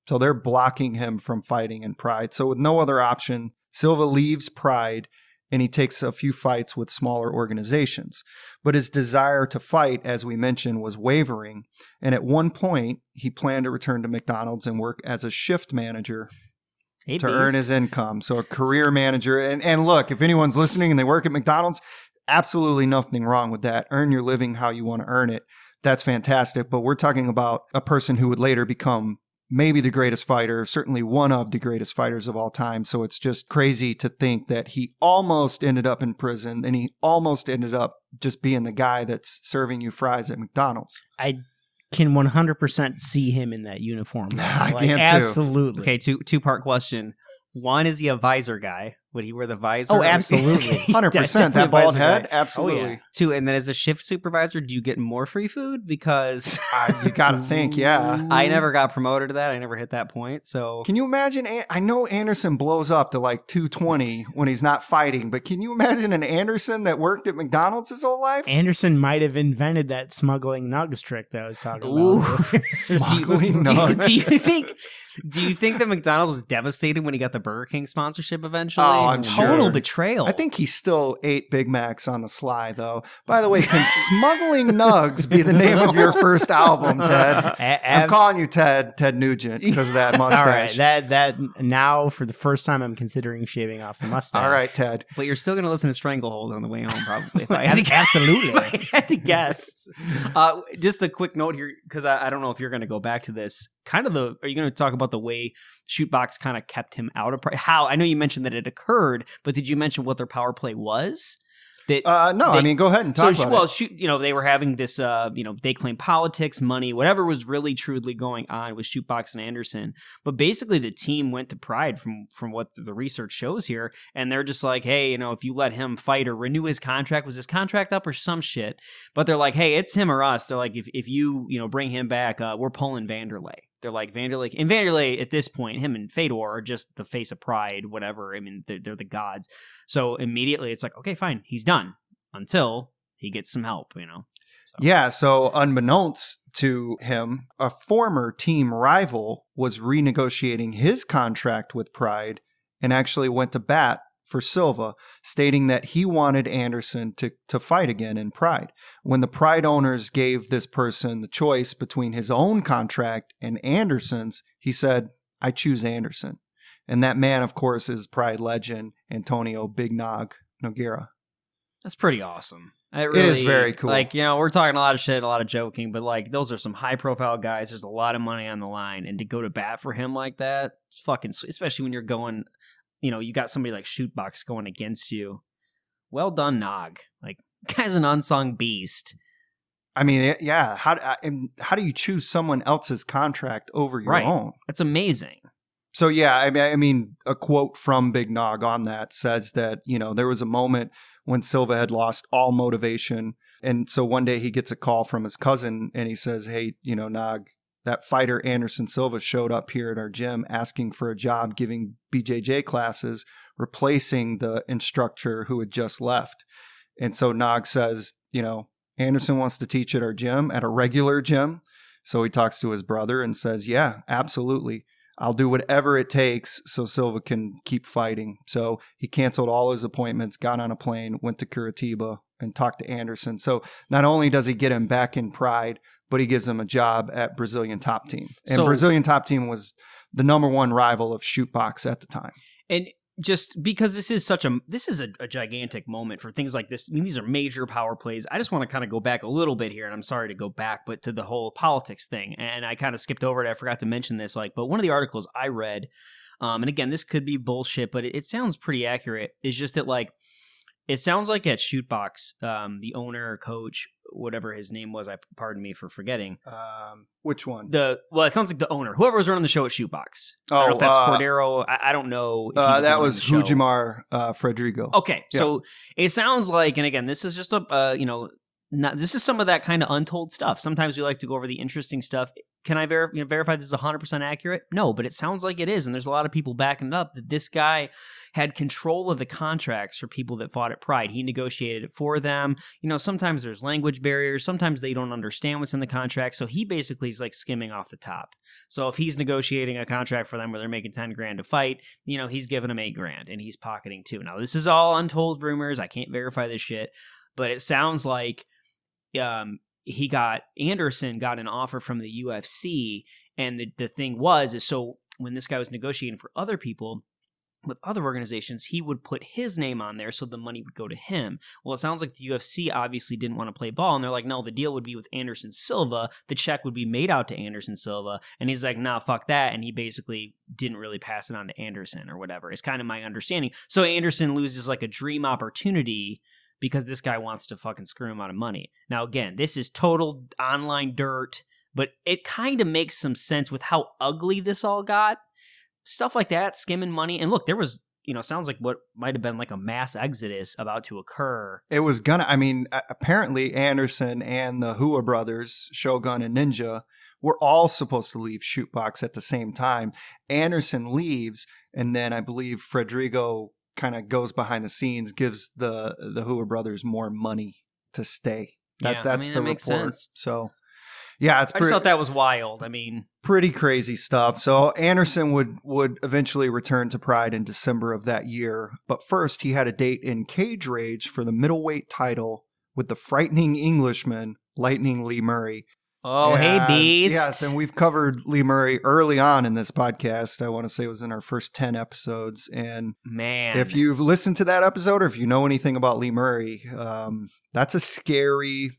So they're blocking him from fighting in Pride. So with no other option, Silva leaves Pride and he takes a few fights with smaller organizations. But his desire to fight, as we mentioned, was wavering. And at one point, he planned to return to McDonald's and work as a shift manager to earn his income. So a career manager. And look, if anyone's listening and they work at McDonald's, absolutely nothing wrong with that. Earn your living how you want to earn it. That's fantastic. But we're talking about a person who would later become maybe the greatest fighter, certainly one of the greatest fighters of all time. So it's just crazy to think that he almost ended up in prison and he almost ended up just being the guy that's serving you fries at McDonald's. I can 100% see him in that uniform. I can too. Absolutely. Okay, two-part question. One, is he a visor guy? Would he wear the visor? Oh, absolutely. 100%. That bald head? Absolutely. Oh, yeah. Two, and then as a shift supervisor, do you get more free food? Because You got to think, yeah. I never got promoted to that. I never hit that point. So Can you imagine? I know Anderson blows up to like 220 when he's not fighting, but can you imagine an Anderson that worked at McDonald's his whole life? Anderson might have invented that smuggling nugs trick that I was talking Ooh. about. Smuggling nugs. Do you think that McDonald's was devastated when he got the Burger King sponsorship eventually? Oh, I'm Total sure. betrayal. I think he still ate Big Macs on the sly, though. By the way, can Smuggling Nugs be the name of your first album, Ted? I'm calling you Ted Nugent, because of that mustache. All right, that now for the first time I'm considering shaving off the mustache. All right, Ted. But you're still going to listen to Stranglehold on the way home, probably. If Absolutely. I had to guess. Just a quick note here, because I don't know if you're going to go back to this. Are you going to talk about the way Chute Box kind of kept him out of Pride? How? I know you mentioned that it occurred, but did you mention what their power play was? No, I mean, go ahead and talk about it. They were having this, they claim politics, money, whatever was really truly going on with Chute Box and Anderson. But basically the team went to Pride from what the research shows here. And they're just like, hey, if you let him fight or renew his contract, was his contract up or some shit? But they're like, hey, it's him or us. They're like, if you, bring him back, we're pulling Vanderlei. They're like Vanderlei at this point, him and Fedor are just the face of Pride, whatever. I mean, they're the gods. So immediately it's like, okay, fine, he's done until he gets some help, So. Yeah, so unbeknownst to him, a former team rival was renegotiating his contract with Pride and actually went to bat for Silva, stating that he wanted Anderson to fight again in Pride. When the Pride owners gave this person the choice between his own contract and Anderson's, he said, I choose Anderson. And that man, of course, is Pride legend Antonio Big Nog Nogueira. That's pretty awesome. It is very cool. Like, we're talking a lot of shit, a lot of joking, but like those are some high profile guys. There's a lot of money on the line, and to go to bat for him like that, it's fucking sweet, especially when you're going, you got somebody like Chute Box going against you. Well done, Nog. Like, guy's an unsung beast. I mean, yeah. How do you choose someone else's contract over your own? That's amazing. So, yeah, I mean, a quote from Big Nog on that says that, there was a moment when Silva had lost all motivation. And so one day he gets a call from his cousin and he says, hey, Nog, that fighter Anderson Silva showed up here at our gym asking for a job giving BJJ classes, replacing the instructor who had just left. And so Nog says, Anderson wants to teach at our gym, at a regular gym. So he talks to his brother and says, yeah, absolutely. I'll do whatever it takes so Silva can keep fighting. So he canceled all his appointments, got on a plane, went to Curitiba and talked to Anderson. So not only does he get him back in Pride, but he gives him a job at Brazilian Top Team. And Brazilian Top Team was the number one rival of Chute Box at the time. And just because this is a gigantic moment for things like this. I mean, these are major power plays. I just want to kind of go back a little bit here, and I'm sorry to go back, but to the whole politics thing. And I kind of skipped over it. I forgot to mention this. But one of the articles I read, and again, this could be bullshit, but it sounds pretty accurate. Is just that it sounds like at Chute Box, the owner, coach, whatever his name was, pardon me for forgetting. Which one? It sounds like the owner, whoever was running the show at Chute Box. I don't know if that's Cordero. I don't know. If that was Hujimar Fredrigo. Okay, yeah. So it sounds like, and again, this is just this is some of that kind of untold stuff. Sometimes we like to go over the interesting stuff. Can I verify this is 100% accurate? No, but it sounds like it is, and there's a lot of people backing it up that this guy had control of the contracts for people that fought at Pride. He negotiated it for them. Sometimes there's language barriers. Sometimes they don't understand what's in the contract. So he basically is like skimming off the top. So if he's negotiating a contract for them where they're making $10,000 to fight, he's giving them $8,000 and he's pocketing too. Now, this is all untold rumors. I can't verify this shit, but it sounds like Anderson got an offer from the UFC. And the thing is so when this guy was negotiating for other people, with other organizations, he would put his name on there so the money would go to him. Well, it sounds like the UFC obviously didn't want to play ball, and they're like, no, the deal would be with Anderson Silva. The check would be made out to Anderson Silva, and he's like, nah, fuck that, and he basically didn't really pass it on to Anderson or whatever. It's kind of my understanding. So Anderson loses like a dream opportunity because this guy wants to fucking screw him out of money. Now, again, this is total online dirt, but it kind of makes some sense with how ugly this all got. Stuff like that, skimming money. And look, there was, sounds like what might have been like a mass exodus about to occur. It was apparently Anderson and the Hua brothers, Shogun and Ninja, were all supposed to leave Chute Box at the same time. Anderson leaves, and then I believe Fredrigo kind of goes behind the scenes, gives the Hua brothers more money to stay. That's the that report. Makes sense. So, yeah, I just thought that was wild. Pretty crazy stuff. So Anderson would eventually return to Pride in December of that year. But first, he had a date in Cage Rage for the middleweight title with the frightening Englishman, Lightning Lee Murray. Oh, hey, beast. Yes, and we've covered Lee Murray early on in this podcast. I want to say it was in our first 10 episodes. And man, if you've listened to that episode or if you know anything about Lee Murray, that's a scary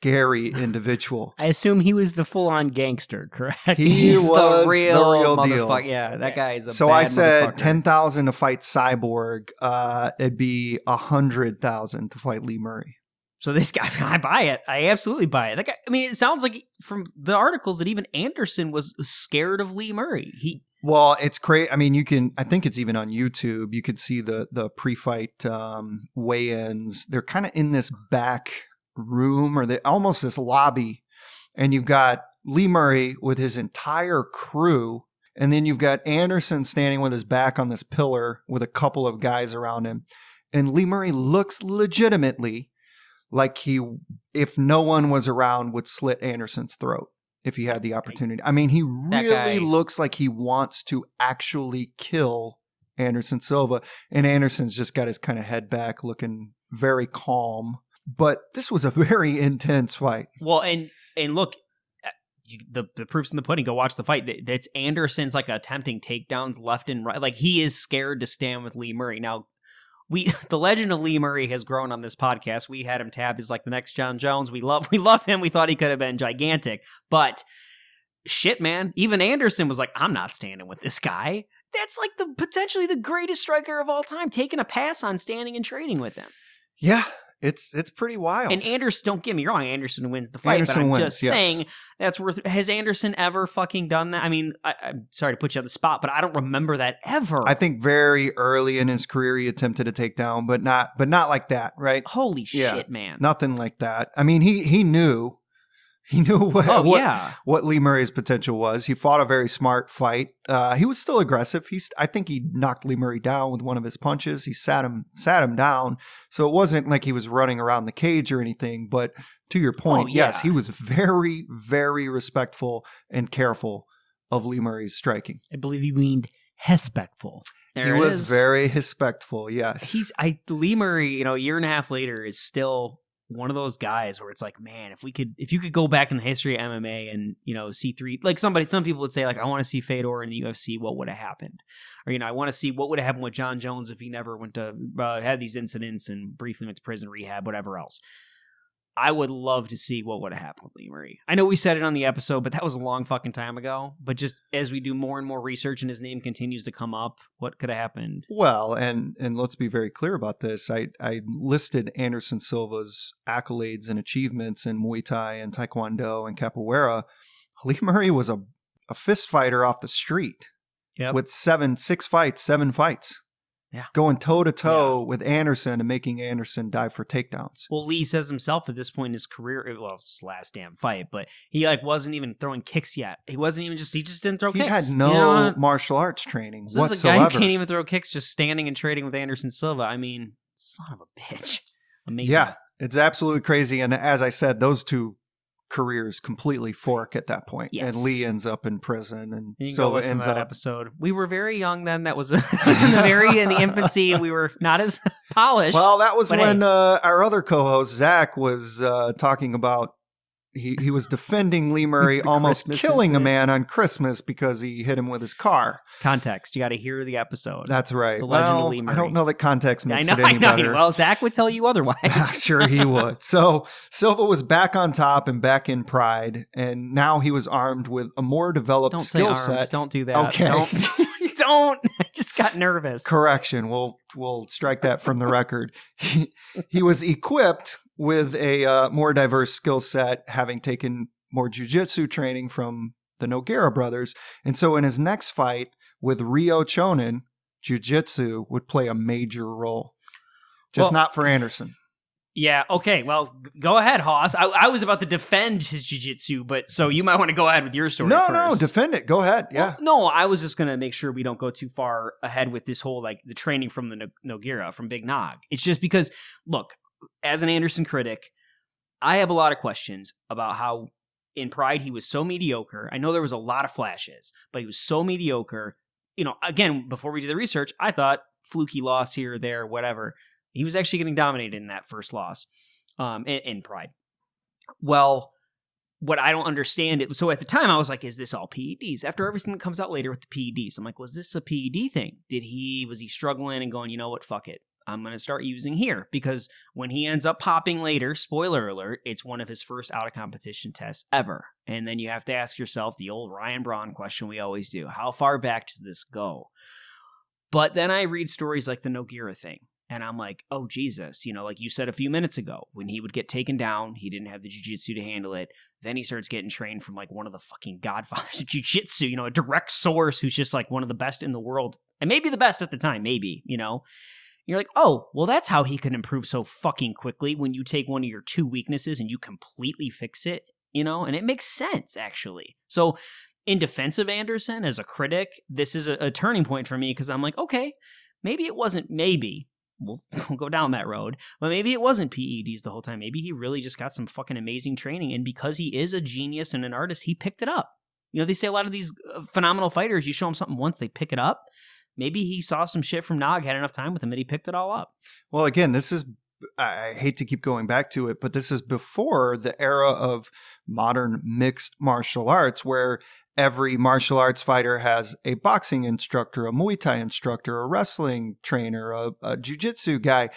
individual. I assume he was the full-on gangster, correct? He was the real deal. Yeah, that guy is a So bad I said motherfucker. $10,000 to fight Cyborg. It'd be $100,000 to fight Lee Murray. So this guy, I buy it. I absolutely buy it. That guy, it sounds like from the articles that even Anderson was scared of Lee Murray. Well, it's crazy. I think it's even on YouTube. You could see the pre-fight weigh-ins. They're kind of in this back room or almost this lobby, and you've got Lee Murray with his entire crew, and then you've got Anderson standing with his back on this pillar with a couple of guys around him, and Lee Murray looks legitimately like he, if no one was around, would slit Anderson's throat if he had the opportunity. I mean, he really looks like he wants to actually kill Anderson Silva, and Anderson's just got his kind of head back, looking very calm. But this was a very intense fight. Well, and look, the proof's in the pudding. Go watch the fight. That's Anderson's like attempting takedowns left and right. Like he is scared to stand with Lee Murray. Now, the legend of Lee Murray has grown on this podcast. We had him tabbed as like the next John Jones. We love him. We thought he could have been gigantic, but shit, man. Even Anderson was like, I'm not standing with this guy. That's like potentially the greatest striker of all time, taking a pass on standing and trading with him. Yeah. It's pretty wild. And Anderson, don't get me wrong, Anderson wins the fight, but I'm just saying that's worth. Has Anderson ever fucking done that? I mean, I'm sorry to put you on the spot, but I don't remember that ever. I think very early in his career he attempted a takedown, but not like that, right? Holy shit, man! Nothing like that. I mean, he knew what Lee Murray's potential was. He fought a very smart fight. He was still aggressive. I think he knocked Lee Murray down with one of his punches. He sat him down. So it wasn't like he was running around the cage or anything. But to your point, yes, he was very, very respectful and careful of Lee Murray's striking. I believe you mean respectful. He was very respectful. Yes, Lee Murray. A year and a half later is still one of those guys where it's like, man, if you could go back in the history of MMA and, see like some people would say like, I want to see Fedor in the UFC, what would have happened? Or, I want to see what would have happened with John Jones if he never went to, had these incidents and briefly went to prison, rehab, whatever else. I would love to see what would have happened with Lee Murray. I know we said it on the episode, but that was a long fucking time ago. But just as we do more and more research and his name continues to come up, what could have happened? Well, and let's be very clear about this. I listed Anderson Silva's accolades and achievements in Muay Thai and Taekwondo and Capoeira. Lee Murray was a fist fighter off the street with 7 fights. Yeah. Going toe-to-toe with Anderson and making Anderson dive for takedowns. Well, Lee says himself at this point in his career, well, it's his last damn fight, but he wasn't even throwing kicks yet. He just didn't throw kicks. He had no martial arts training whatsoever. This is a guy who can't even throw kicks, just standing and trading with Anderson Silva. I mean, son of a bitch. Amazing. Yeah, it's absolutely crazy. And as I said, those two careers completely fork at that point. Yes. And Lee ends up in prison and Silva ends up. Episode. We were very young then. That was in the infancy, and we were not as polished. Well, that was when our other co-host Zach was talking about he was defending Lee Murray almost killing a man on Christmas because he hit him with his car. Context. You got to hear the episode. That's right. The legend of Lee Murray. I don't know that context makes it any better. Well, Zach would tell you otherwise. I'm sure he would. So Silva was back on top and back in pride, and now he was armed with a more developed skill set. Don't do that. Okay. Don't. I just got nervous. Correction. We'll strike that from the record. He was equipped with a more diverse skill set, having taken more jiu-jitsu training from the Nogueira brothers. And so in his next fight with Ryo Chonin, jiu-jitsu would play a major role. Not for Anderson. Yeah, okay. Well, go ahead, Haas. I was about to defend his jiu-jitsu, but so you might want to go ahead with your story first. No, defend it. Go ahead. Yeah. Well, no, I was just going to make sure we don't go too far ahead with this whole, like, the training from the Nogueira, from Big Nog. It's just because, look, as an Anderson critic, I have a lot of questions about how in Pride he was so mediocre. I know there was a lot of flashes, but he was so mediocre. Again, before we did the research, I thought fluky loss here or there, whatever. He was actually getting dominated in that first loss in Pride. Well, what I don't understand, so at the time I was like, is this all PEDs? After everything that comes out later with the PEDs, I'm like, was this a PED thing? Was he struggling and going, you know what, fuck it. I'm going to start using here, because when he ends up popping later, spoiler alert, it's one of his first out of competition tests ever. And then you have to ask yourself the old Ryan Braun question we always do. How far back does this go? But then I read stories like the Nogueira thing. And I'm like, oh, Jesus, like you said a few minutes ago, when he would get taken down, he didn't have the jiu-jitsu to handle it. Then he starts getting trained from like one of the fucking godfathers of jiu-jitsu, a direct source who's just like one of the best in the world. And maybe the best at the time, maybe, You're like, oh, well, that's how he can improve so fucking quickly when you take one of your two weaknesses and you completely fix it, and it makes sense, actually. So in defense of Anderson, as a critic, this is a turning point for me, because I'm like, okay, maybe it wasn't we'll go down that road. But maybe it wasn't PEDs the whole time. Maybe he really just got some fucking amazing training. And because he is a genius and an artist, he picked it up. You know, they say a lot of these phenomenal fighters, you show them something once, they pick it up. Maybe he saw some shit from Nog, had enough time with him that he picked it all up. Well, again, this is, I hate to keep going back to it, but this is before the era of modern mixed martial arts where every martial arts fighter has a boxing instructor, a Muay Thai instructor, a wrestling trainer, a JiuJitsu guy.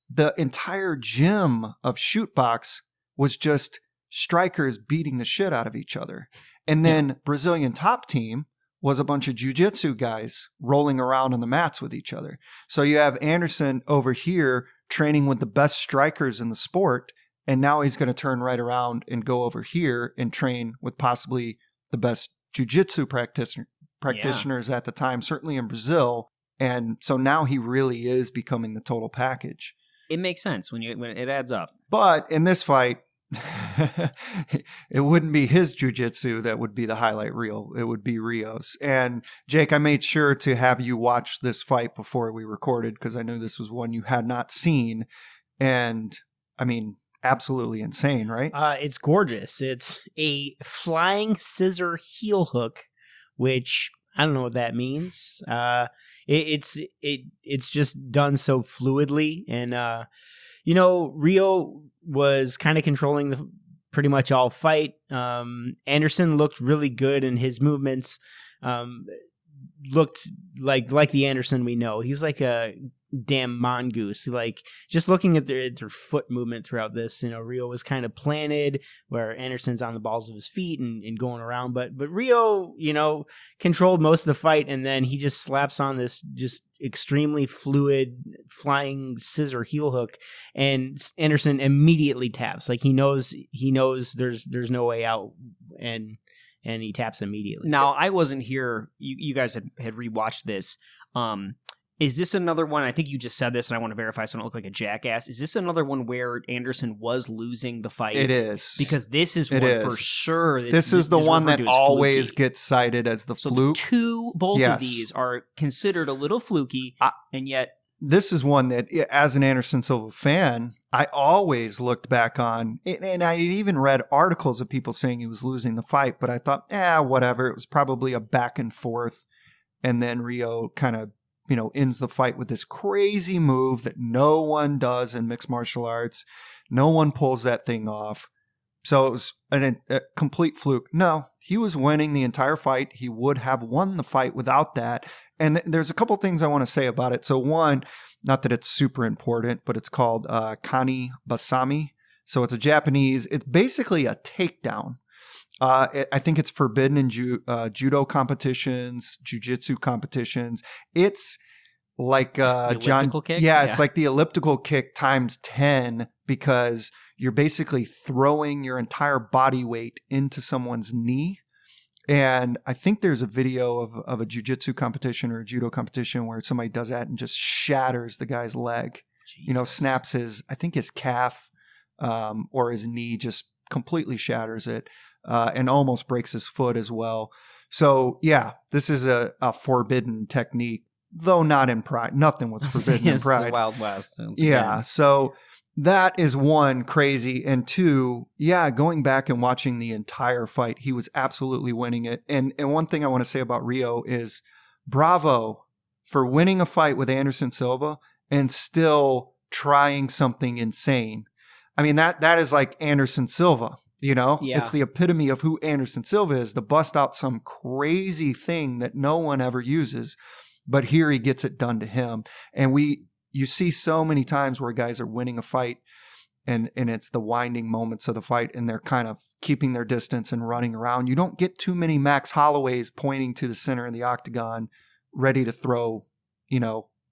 The entire gym of Chute Box was just strikers beating the shit out of each other. And then Brazilian Top Team was a bunch of jiu-jitsu guys rolling around on the mats with each other. So you have Anderson over here training with the best strikers in the sport, and now he's going to turn right around and go over here and train with possibly the best jiu-jitsu practitioners at the time, certainly in Brazil. And so now he really is becoming the total package. It makes sense when it adds up. But in this fight, it wouldn't be his jiu-jitsu that would be the highlight reel. It would be Rio's. And Jake, I made sure to have you watch this fight before we recorded because I knew this was one you had not seen. And I mean, absolutely insane, right? It's gorgeous. It's a flying scissor heel hook, which I don't know what that means. It's just done so fluidly, and Rio was kind of controlling the pretty much all fight. Anderson looked really good, and his movements looked like the Anderson we know. He's like a damn mongoose. Like just looking at their foot movement throughout this, Rio was kind of planted where Anderson's on the balls of his feet and going around. But Rio, controlled most of the fight, and then he just slaps on this just extremely fluid flying scissor heel hook, and Anderson immediately taps. Like he knows there's no way out, and he taps immediately. Now, I wasn't here. You guys had rewatched this. Is this another one? I think you just said this, and I want to verify so I don't look like a jackass. Is this another one where Anderson was losing the fight? It is. Because this is one for sure. This is the one that always gets cited as the fluke. Both of these are considered a little fluky, and yet... This is one that, as an Anderson Silva fan, I always looked back on, and I even read articles of people saying he was losing the fight, but I thought, whatever. It was probably a back and forth, and then Rio kind of ends the fight with this crazy move that no one does in mixed martial arts. No one pulls that thing off. So it was a complete fluke. No, he was winning the entire fight. He would have won the fight without that. And there's a couple things I want to say about it. So one, not that it's super important, but it's called Kani Basami. So it's it's basically a takedown. I think it's forbidden in judo competitions, jiu-jitsu competitions. It's like elliptical kick? Yeah, it's like the elliptical kick times 10 because you're basically throwing your entire body weight into someone's knee. And I think there's a video of a jiu-jitsu competition or a judo competition where somebody does that and just shatters the guy's leg. Jesus. Snaps his calf or his knee, just completely shatters it. And almost breaks his foot as well. So, yeah, this is a forbidden technique, though not in Pride. Nothing was forbidden in Pride. The Wild West. Yeah, so that is one, crazy. And two, going back and watching the entire fight, he was absolutely winning it. And one thing I want to say about Rio is bravo for winning a fight with Anderson Silva and still trying something insane. I mean, that is like Anderson Silva. It's the epitome of who Anderson Silva is, to bust out some crazy thing that no one ever uses. But here he gets it done to him. And you see so many times where guys are winning a fight and it's the winding moments of the fight and they're kind of keeping their distance and running around. You don't get too many Max Holloways pointing to the center of the octagon, ready to throw,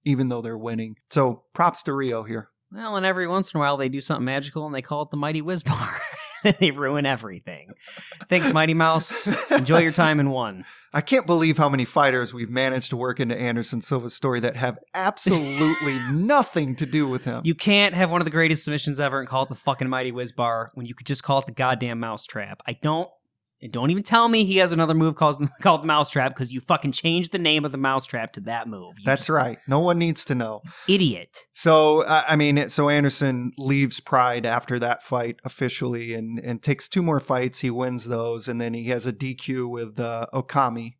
even though they're winning. So props to Rio here. Well, and every once in a while they do something magical and they call it the Mighty Whiz Bar. They ruin everything. Thanks, Mighty Mouse. Enjoy your time in one. I can't believe how many fighters we've managed to work into Anderson Silva's story that have absolutely nothing to do with him. You can't have one of the greatest submissions ever and call it the fucking Mighty Whiz Bar when you could just call it the goddamn mouse trap. I don't And don't even tell me he has another move called the Mousetrap, because you fucking changed the name of the Mousetrap to that move. That's right. No one needs to know. Idiot. So, so Anderson leaves Pride after that fight officially and takes 2 more fights. He wins those. And then he has a DQ with Okami,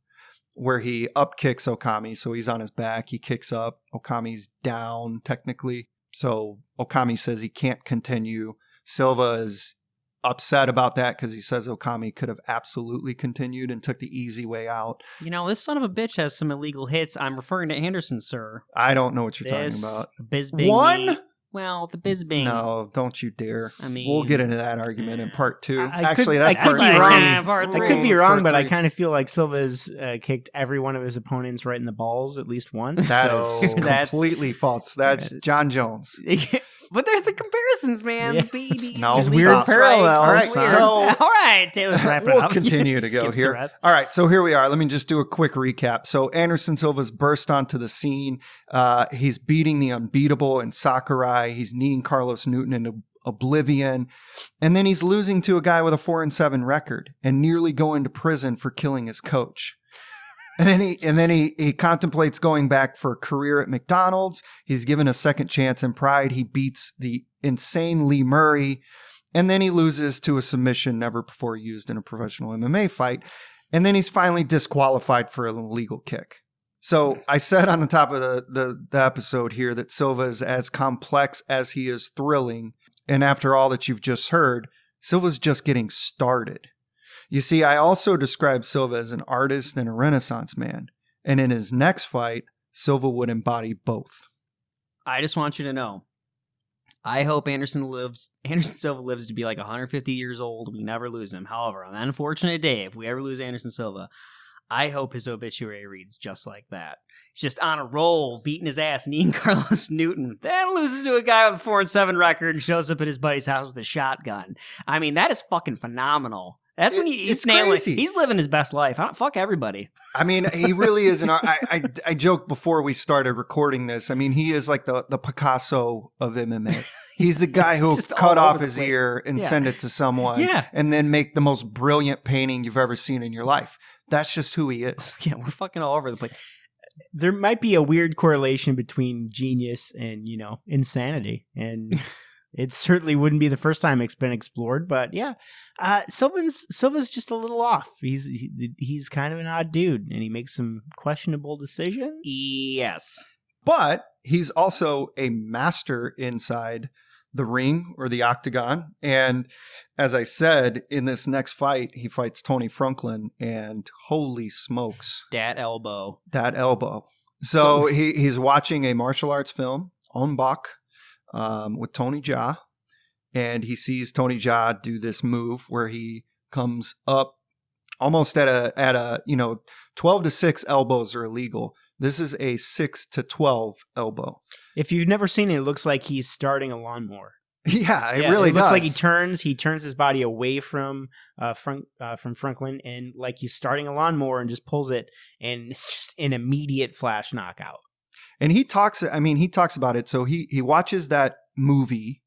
where he up kicks Okami. So he's on his back. He kicks up. Okami's down technically. So Okami says he can't continue. Silva is upset about that because he says Okami could have absolutely continued and took the easy way out. You know, this son of a bitch has some illegal hits. I'm referring to Anderson, sir. I don't know what you're talking about. Bisbing. One? Well, the Bisbing. No, don't you dare. I mean, we'll get into that argument in part 2. I could be wrong, but I kind of feel like Silva's kicked every one of his opponents right in the balls at least once. That is completely false. That's John Jones. But there's the comparisons, man. Yeah. The BDs. No, there's weird parallels. All right, Weird. so all right, Taylor's wrapping it we'll up. continue to go Skips here. the rest. All right, so here we are. Let me just do a quick recap. So Anderson Silva's burst onto the scene. He's beating the unbeatable in Sakurai. He's kneeing Carlos Newton into oblivion. And then he's losing to a guy with a 4-7 record and nearly going to prison for killing his coach. And then he contemplates going back for a career at McDonald's. He's given a second chance in Pride. He beats the insane Lee Murray. And then he loses to a submission never before used in a professional MMA fight. And then he's finally disqualified for an illegal kick. So I said on the top of the episode here that Silva is as complex as he is thrilling. And after all that you've just heard, Silva's just getting started. You see, I also described Silva as an artist and a Renaissance man. And in his next fight, Silva would embody both. I just want you to know, I hope Anderson Silva lives to be like 150 years old. We never lose him. However, on that unfortunate day, if we ever lose Anderson Silva, I hope his obituary reads just like that. He's just on a roll, beating his ass, kneeing Carlos Newton, then loses to a guy with a 4-7 record and shows up at his buddy's house with a shotgun. I mean, that is fucking phenomenal. That's when he's nailing. Crazy. He's living his best life. Fuck everybody. I mean, he really is an art. I joked before we started recording this. I mean, he is like the Picasso of MMA. He's the guy who cut off his ear and send it to someone and then make the most brilliant painting you've ever seen in your life. That's just who he is. Yeah, we're fucking all over the place. There might be a weird correlation between genius and, insanity. And it certainly wouldn't be the first time it's been explored. But yeah, Silva's just a little off. He's kind of an odd dude, and he makes some questionable decisions. Yes. But he's also a master inside the ring or the octagon. And as I said, in this next fight, he fights Tony Franklin, and holy smokes. That elbow. So he's watching a martial arts film, On Bak, with Tony Jaa. And he sees Tony Jaa do this move where he comes up almost at a 12 to 6 elbows are illegal. This is a 6 to 12 elbow. If you've never seen it, it looks like he's starting a lawnmower. Yeah, it really looks does. like he turns his body away from Franklin, and like he's starting a lawnmower and just pulls it, and it's just an immediate flash knockout. And he talks about it. So he watches that movie.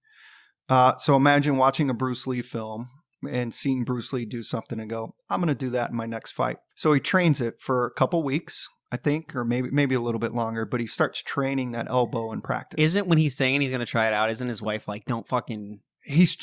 So imagine watching a Bruce Lee film and seeing Bruce Lee do something and go, I'm going to do that in my next fight. So he trains it for a couple weeks, I think, or maybe a little bit longer, but he starts training that elbow in practice. Isn't when he's saying he's going to try it out, isn't his wife like, don't fucking... He's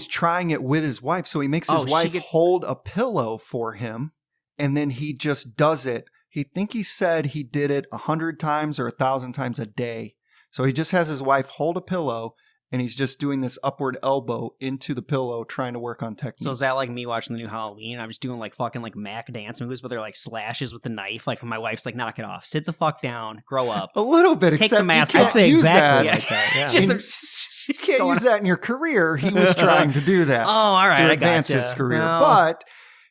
trying it with his wife. So he makes his wife hold a pillow for him, and then he just does it. He said he did it 100 times or 1,000 times a day. So he just has his wife hold a pillow, and he's just doing this upward elbow into the pillow, trying to work on technique. So is that like me watching the new Halloween? I'm just doing like fucking like Mac dance moves, but they're like slashes with the knife. Like my wife's like, knock it off. Sit the fuck down. Grow up. A little bit. Take the mask you off. can't use exactly that. like that. Yeah. You can't use that in your career. He was trying to do that. Oh, all right. To I advance gotcha. his career. No. But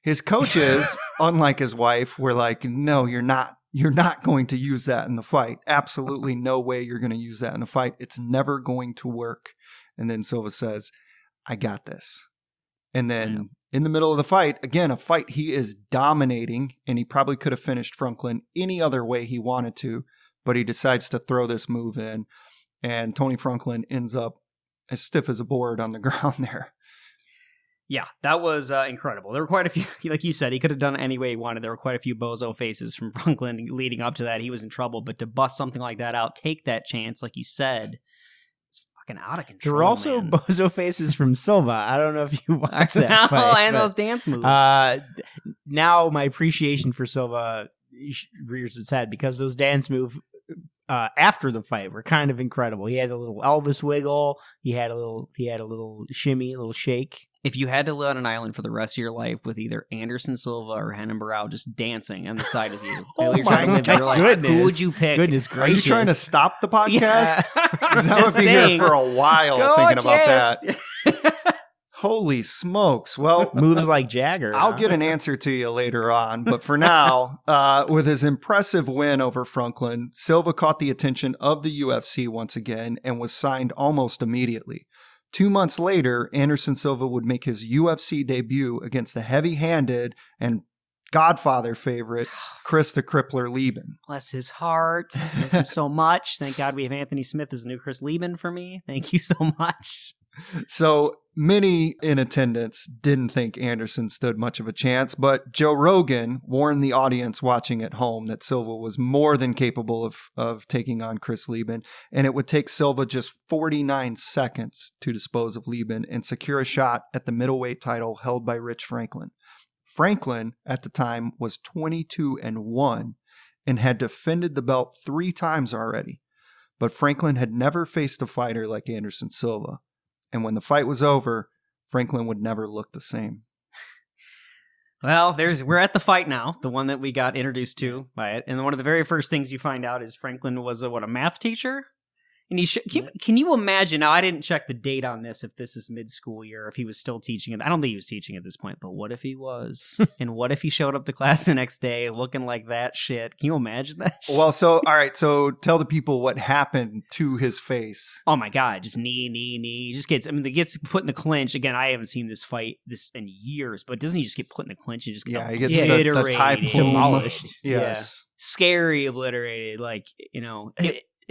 his coaches, unlike his wife, were like, no, you're not. You're not going to use that in the fight. Absolutely no way you're going to use that in the fight. It's never going to work. And then Silva says, I got this. And then in the middle of the fight, again, a fight he is dominating, and he probably could have finished Franklin any other way he wanted to, but he decides to throw this move in, and Tony Franklin ends up as stiff as a board on the ground there. Yeah, that was incredible. There were quite a few, like you said, he could have done it any way he wanted. There were quite a few bozo faces from Franklin leading up to that. He was in trouble, but to bust something like that out, take that chance, like you said, it's fucking out of control. There were also man. bozo faces from Silva. I don't know if you watched that fight. And those dance moves. Now my appreciation for Silva rears its head because those dance moves after the fight were kind of incredible. He had a little Elvis wiggle. He had a little shimmy, a little shake. If you had to live on an island for the rest of your life with either Anderson Silva or Henan Barao just dancing on the side of you, Oh you're trying to live your life, goodness. who would you pick? Goodness Are gracious. you trying to stop the podcast? Yeah. 'Cause I Just would be saying. here for a while Go, thinking about Jess. that. Holy smokes. Well, moves like Jagger? I'll huh? get an answer to you later on. But for now, with his impressive win over Franklin, Silva caught the attention of the UFC once again and was signed almost immediately. 2 months later, Anderson Silva would make his UFC debut against the heavy-handed and Godfather favorite, Chris the Crippler Lieben. Bless his heart. I miss him so much. Thank God we have Anthony Smith as the new Chris Lieben for me. Thank you so much. So many in attendance didn't think Anderson stood much of a chance, but Joe Rogan warned the audience watching at home that Silva was more than capable of taking on Chris Lieben, and it would take Silva just 49 seconds to dispose of Lieben and secure a shot at the middleweight title held by Rich Franklin. Franklin, at the time, was 22-1 and had defended the belt 3 times already, but Franklin had never faced a fighter like Anderson Silva. And when the fight was over, Franklin would never look the same. Well, we're at the fight now, the one that we got introduced to by it. And one of the very first things you find out is Franklin was a math teacher? And can you imagine? Now, I didn't check the date on this, if this is mid-school year, if he was still teaching it. I don't think he was teaching at this point, but what if he was? And what if he showed up to class the next day looking like that shit? Can you imagine that? Well, all right. So tell the people what happened to his face. Oh my God, just knee. He just gets put in the clinch. Again, I haven't seen this fight in years, but doesn't he just get put in the clinch and just get He gets the type demolished. Yes. Scary, obliterated, like, you know.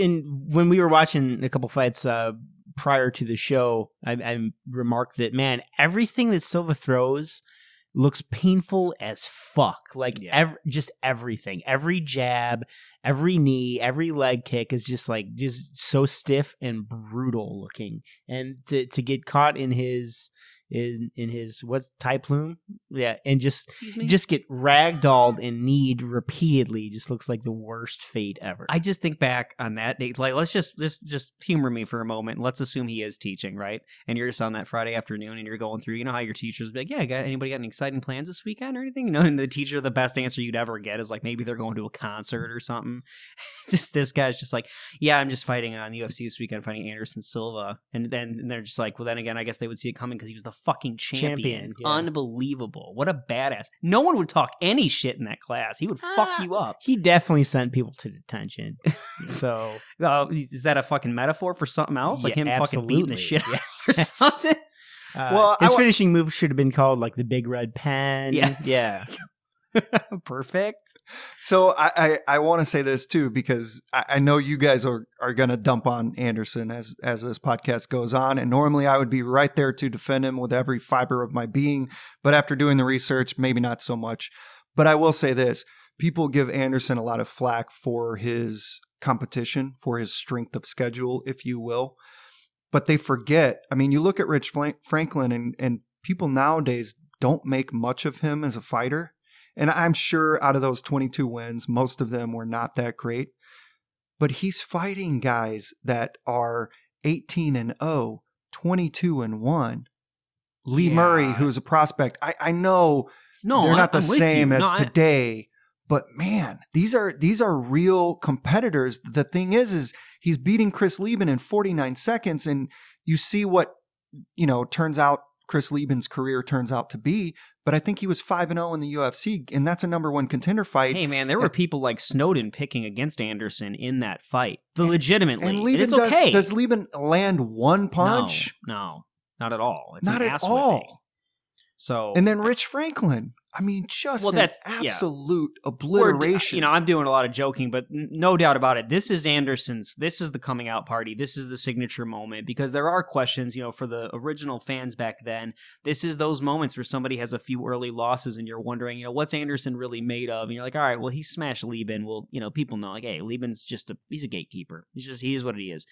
And when we were watching a couple fights prior to the show, I remarked that, man, everything that Silva throws looks painful as fuck. Like just everything, every jab, every knee, every leg kick is just so stiff and brutal looking. And to get caught in his what's Thai plume? Yeah, and just get ragdolled and kneed repeatedly just looks like the worst fate ever. I just think back on that day. Like, let's just humor me for a moment. Let's assume he is teaching, right? And you're just on that Friday afternoon and you're going through, you know how your teachers be like, yeah, anybody got any exciting plans this weekend or anything? You know, and the teacher, the best answer you'd ever get is like, maybe they're going to a concert or something. Just this guy's just like, yeah, I'm just fighting on the UFC this weekend, fighting Anderson Silva. And they're just like, well, then again, I guess they would see it coming because he was the fucking champion. Yeah. Unbelievable. What a badass. No one would talk any shit in that class. He would fuck you up. He definitely sent people to detention. So is that a fucking metaphor for something else? Like him absolutely. fucking beating the shit out or something? His finishing move should have been called like the Big Red Pen. Yeah. Perfect. So I want to say this too, because I know you guys are going to dump on Anderson as this podcast goes on. And normally I would be right there to defend him with every fiber of my being. But after doing the research, maybe not so much. But I will say this. People give Anderson a lot of flack for his competition, for his strength of schedule, if you will. But they forget. I mean, you look at Rich Franklin and people nowadays don't make much of him as a fighter. And I'm sure out of those 22 wins, most of them were not that great. But he's fighting guys that are 18-0, 22-1. Lee Murray, who's a prospect. I know they're not the same as today, but man, these are real competitors. The thing is he's beating Chris Lieben in 49 seconds, and you see what turns out Chris Lieben's career turns out to be. But I think he was 5-0 in the UFC, and that's a number 1 contender fight. Hey, man, there were people like Snowden picking against Anderson in that fight. Legitimately. And Lieben it's okay. Does Lieben land one punch? No, not at all. It's not an at ass all. whipping. So, and then Rich Franklin. I mean, just Well, an that's absolute obliteration. I'm doing a lot of joking, but no doubt about it. This is Anderson's. This is the coming out party. This is the signature moment, because there are questions, for the original fans back then. This is those moments where somebody has a few early losses and you're wondering, what's Anderson really made of? And you're like, all right, well, he smashed Lieben. Well, people know, like, hey, Lieben's he's a gatekeeper. He is what he is.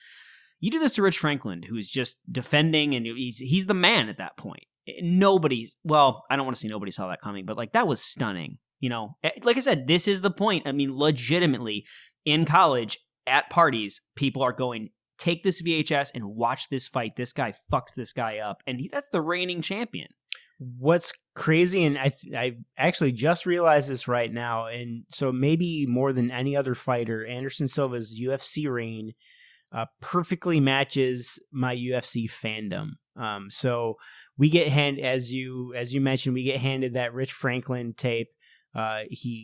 You do this to Rich Franklin, who's just defending, and he's the man at that point. I don't want to say nobody saw that coming, but like that was stunning. Like I said, this is the point. I mean, legitimately in college at parties, people are going, take this VHS and watch this fight. This guy fucks this guy up. And that's the reigning champion. What's crazy, and I actually just realized this right now, and so maybe more than any other fighter, Anderson Silva's UFC reign perfectly matches my UFC fandom. So we get as you mentioned, we get handed that Rich Franklin tape.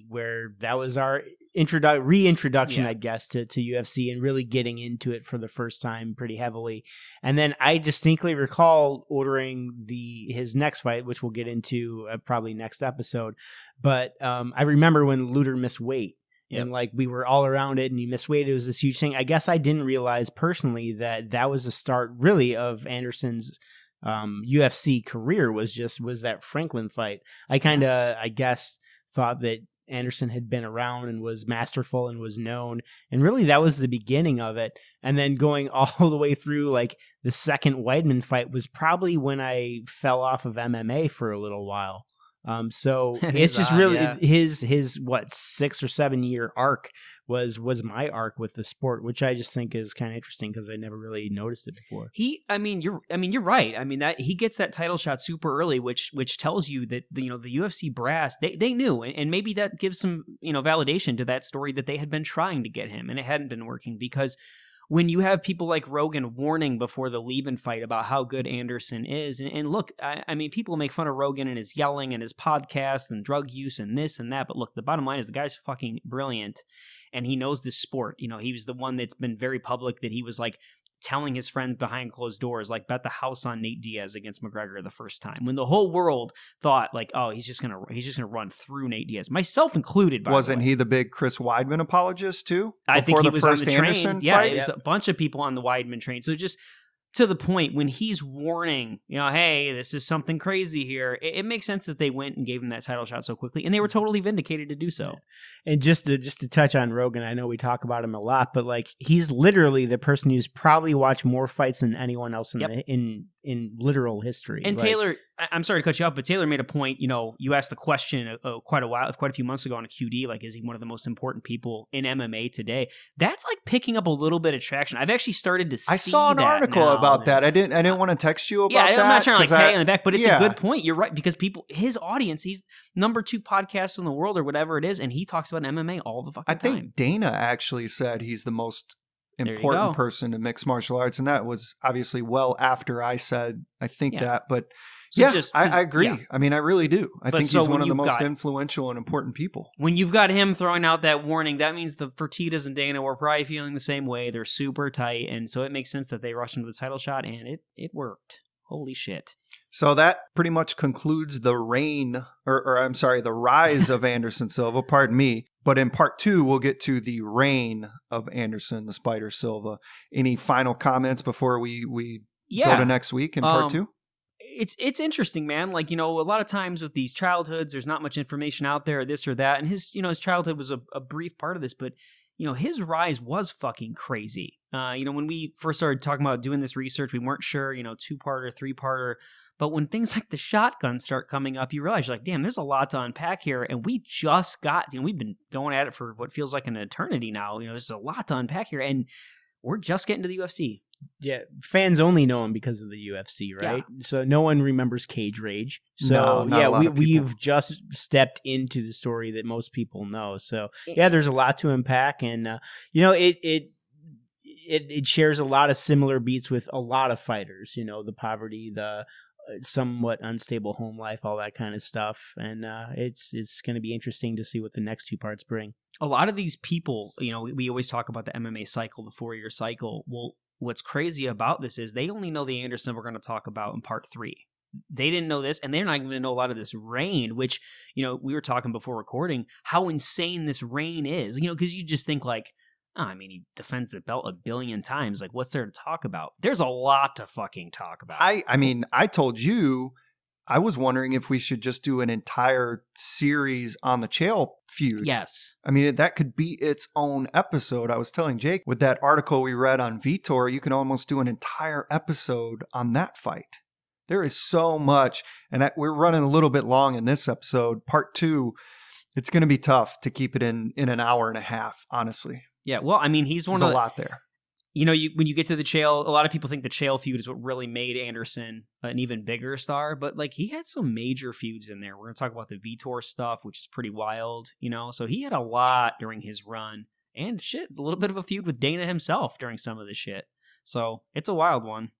Where that was our reintroduction, I guess, to UFC and really getting into it for the first time pretty heavily. And then I distinctly recall ordering his next fight, which we'll get into probably next episode. But I remember when Luter missed weight. Yep. And like we were all around it and he missed weight. It was this huge thing. I guess I didn't realize personally that was the start really of Anderson's UFC career was that Franklin fight. I kind of, I guess, thought that Anderson had been around and was masterful and was known. And really that was the beginning of it. And then going all the way through like the second Weidman fight was probably when I fell off of MMA for a little while. So it's just really his 6 or 7 year arc was my arc with the sport, which I just think is kind of interesting because I never really noticed it before. You're right. I mean that he gets that title shot super early, which tells you that the UFC brass they knew, and maybe that gives some validation to that story that they had been trying to get him and it hadn't been working, because when you have people like Rogan warning before the Lieben fight about how good Anderson is, and look, I mean, people make fun of Rogan and his yelling and his podcast and drug use and this and that, but look, the bottom line is the guy's fucking brilliant, and he knows this sport. He was the one that's been very public that he was like telling his friend behind closed doors, like bet the house on Nate Diaz against McGregor the first time, when the whole world thought like, oh, he's just gonna run through Nate Diaz, myself included. Wasn't he the big Chris Weidman apologist too? I think he was on the train. Anderson yeah, fight? There's a bunch of people on the Weidman train. So just to the point when he's warning, hey, this is something crazy here. It makes sense that they went and gave him that title shot so quickly, and they were totally vindicated to do so. And just to touch on Rogan, I know we talk about him a lot, but like he's literally the person who's probably watched more fights than anyone else in literal history. And Taylor, I'm sorry to cut you off, but Taylor made a point. You asked the question quite a few months ago on a QD, like, is he one of the most important people in MMA today? That's like picking up a little bit of traction. I've actually started to see. I saw an article about that. I didn't want to text you about that. Yeah, I'm not trying to like pay on the back, but it's a good point. You're right, because his audience, he's number 2 podcast in the world or whatever it is, and he talks about MMA all the fucking time. I think Dana actually said he's the most important person in mixed martial arts, and that was obviously well after I said I think that, but I agree. Yeah. I mean, I really do. I think he's one of the most influential and important people. When you've got him throwing out that warning, that means the Fertittas and Dana were probably feeling the same way. They're super tight, and so it makes sense that they rushed into the title shot, and it worked. Holy shit. So that pretty much concludes the the rise of Anderson Silva, pardon me. But in part 2, we'll get to the reign of Anderson the Spider Silva. Any final comments before we go to next week in part 2? It's interesting, man. Like, a lot of times with these childhoods, there's not much information out there, or this or that. And his childhood was a brief part of this, but his rise was fucking crazy. When we first started talking about doing this research, we weren't sure, 2-parter, 3-parter. But when things like the shotgun start coming up, you realize you're like, damn, there's a lot to unpack here. And we just got, we've been going at it for what feels like an eternity now. There's a lot to unpack here, and we're just getting to the UFC. Yeah, fans only know him because of the UFC, right? Yeah. So no one remembers Cage Rage. So we've just stepped into the story that most people know. So there's a lot to unpack, and it shares a lot of similar beats with a lot of fighters. The poverty, the somewhat unstable home life, all that kind of stuff, and it's going to be interesting to see what the next 2 parts bring. A lot of these people, we always talk about the MMA cycle, the 4-year cycle. Well, what's crazy about this is they only know the Anderson we're going to talk about in part 3. they didn't know this, and they're not even going to know a lot of this reign, which, you know, we were talking before recording how insane this reign is, you know, because you just think like, oh, I mean, he defends the belt 1 billion times. Like, what's there to talk about? There's a lot to fucking talk about. I mean, I told you, I was wondering if we should just do an entire series on the Chael feud. Yes. I mean, that could be its own episode. I was telling Jake, with that article we read on Vitor, you can almost do an entire episode on that fight. There is so much, and we're running a little bit long in this episode. Part 2, it's going to be tough to keep it in an hour and a half, honestly. Yeah, well, I mean, he's There's a lot there. You know, when you get to the Chael, a lot of people think the Chael feud is what really made Anderson an even bigger star, but like he had some major feuds in there. We're going to talk about the Vitor stuff, which is pretty wild, you know? So he had a lot during his run, and shit, a little bit of a feud with Dana himself during some of the shit. So it's a wild one.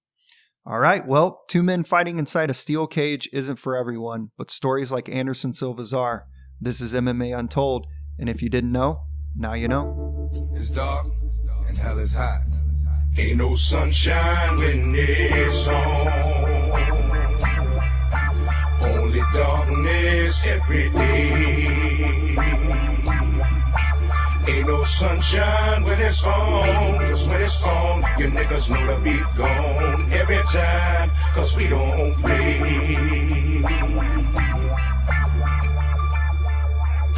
All right. Well, 2 men fighting inside a steel cage isn't for everyone, but stories like Anderson Silva's are. This is MMA Untold, and if you didn't know, now you know. It's dark and hell is hot. Ain't no sunshine when it's on. Only darkness every day. Ain't no sunshine when it's on, cause when it's on, you niggas know the beat gone every time, cause we don't play.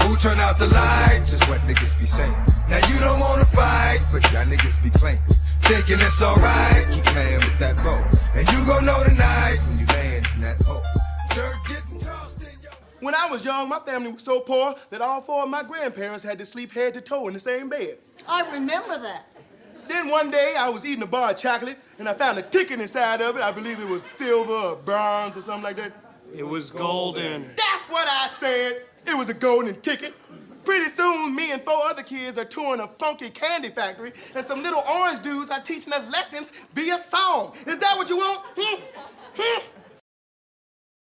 Who turn out the lights is what niggas be saying. Now you don't wanna fight, but y'all niggas be playing. Thinking it's alright, keep playing with that bow. And you gon' know tonight when you land in that hole. Dirt getting tossed in your... When I was young, my family was so poor that all 4 of my grandparents had to sleep head to toe in the same bed. I remember that. Then one day, I was eating a bar of chocolate, and I found a ticket inside of it. I believe it was silver or bronze or something like that. It was golden. That's what I said. It was a golden ticket. Pretty soon, me and 4 other kids are touring a funky candy factory, and some little orange dudes are teaching us lessons via song. Is that what you want?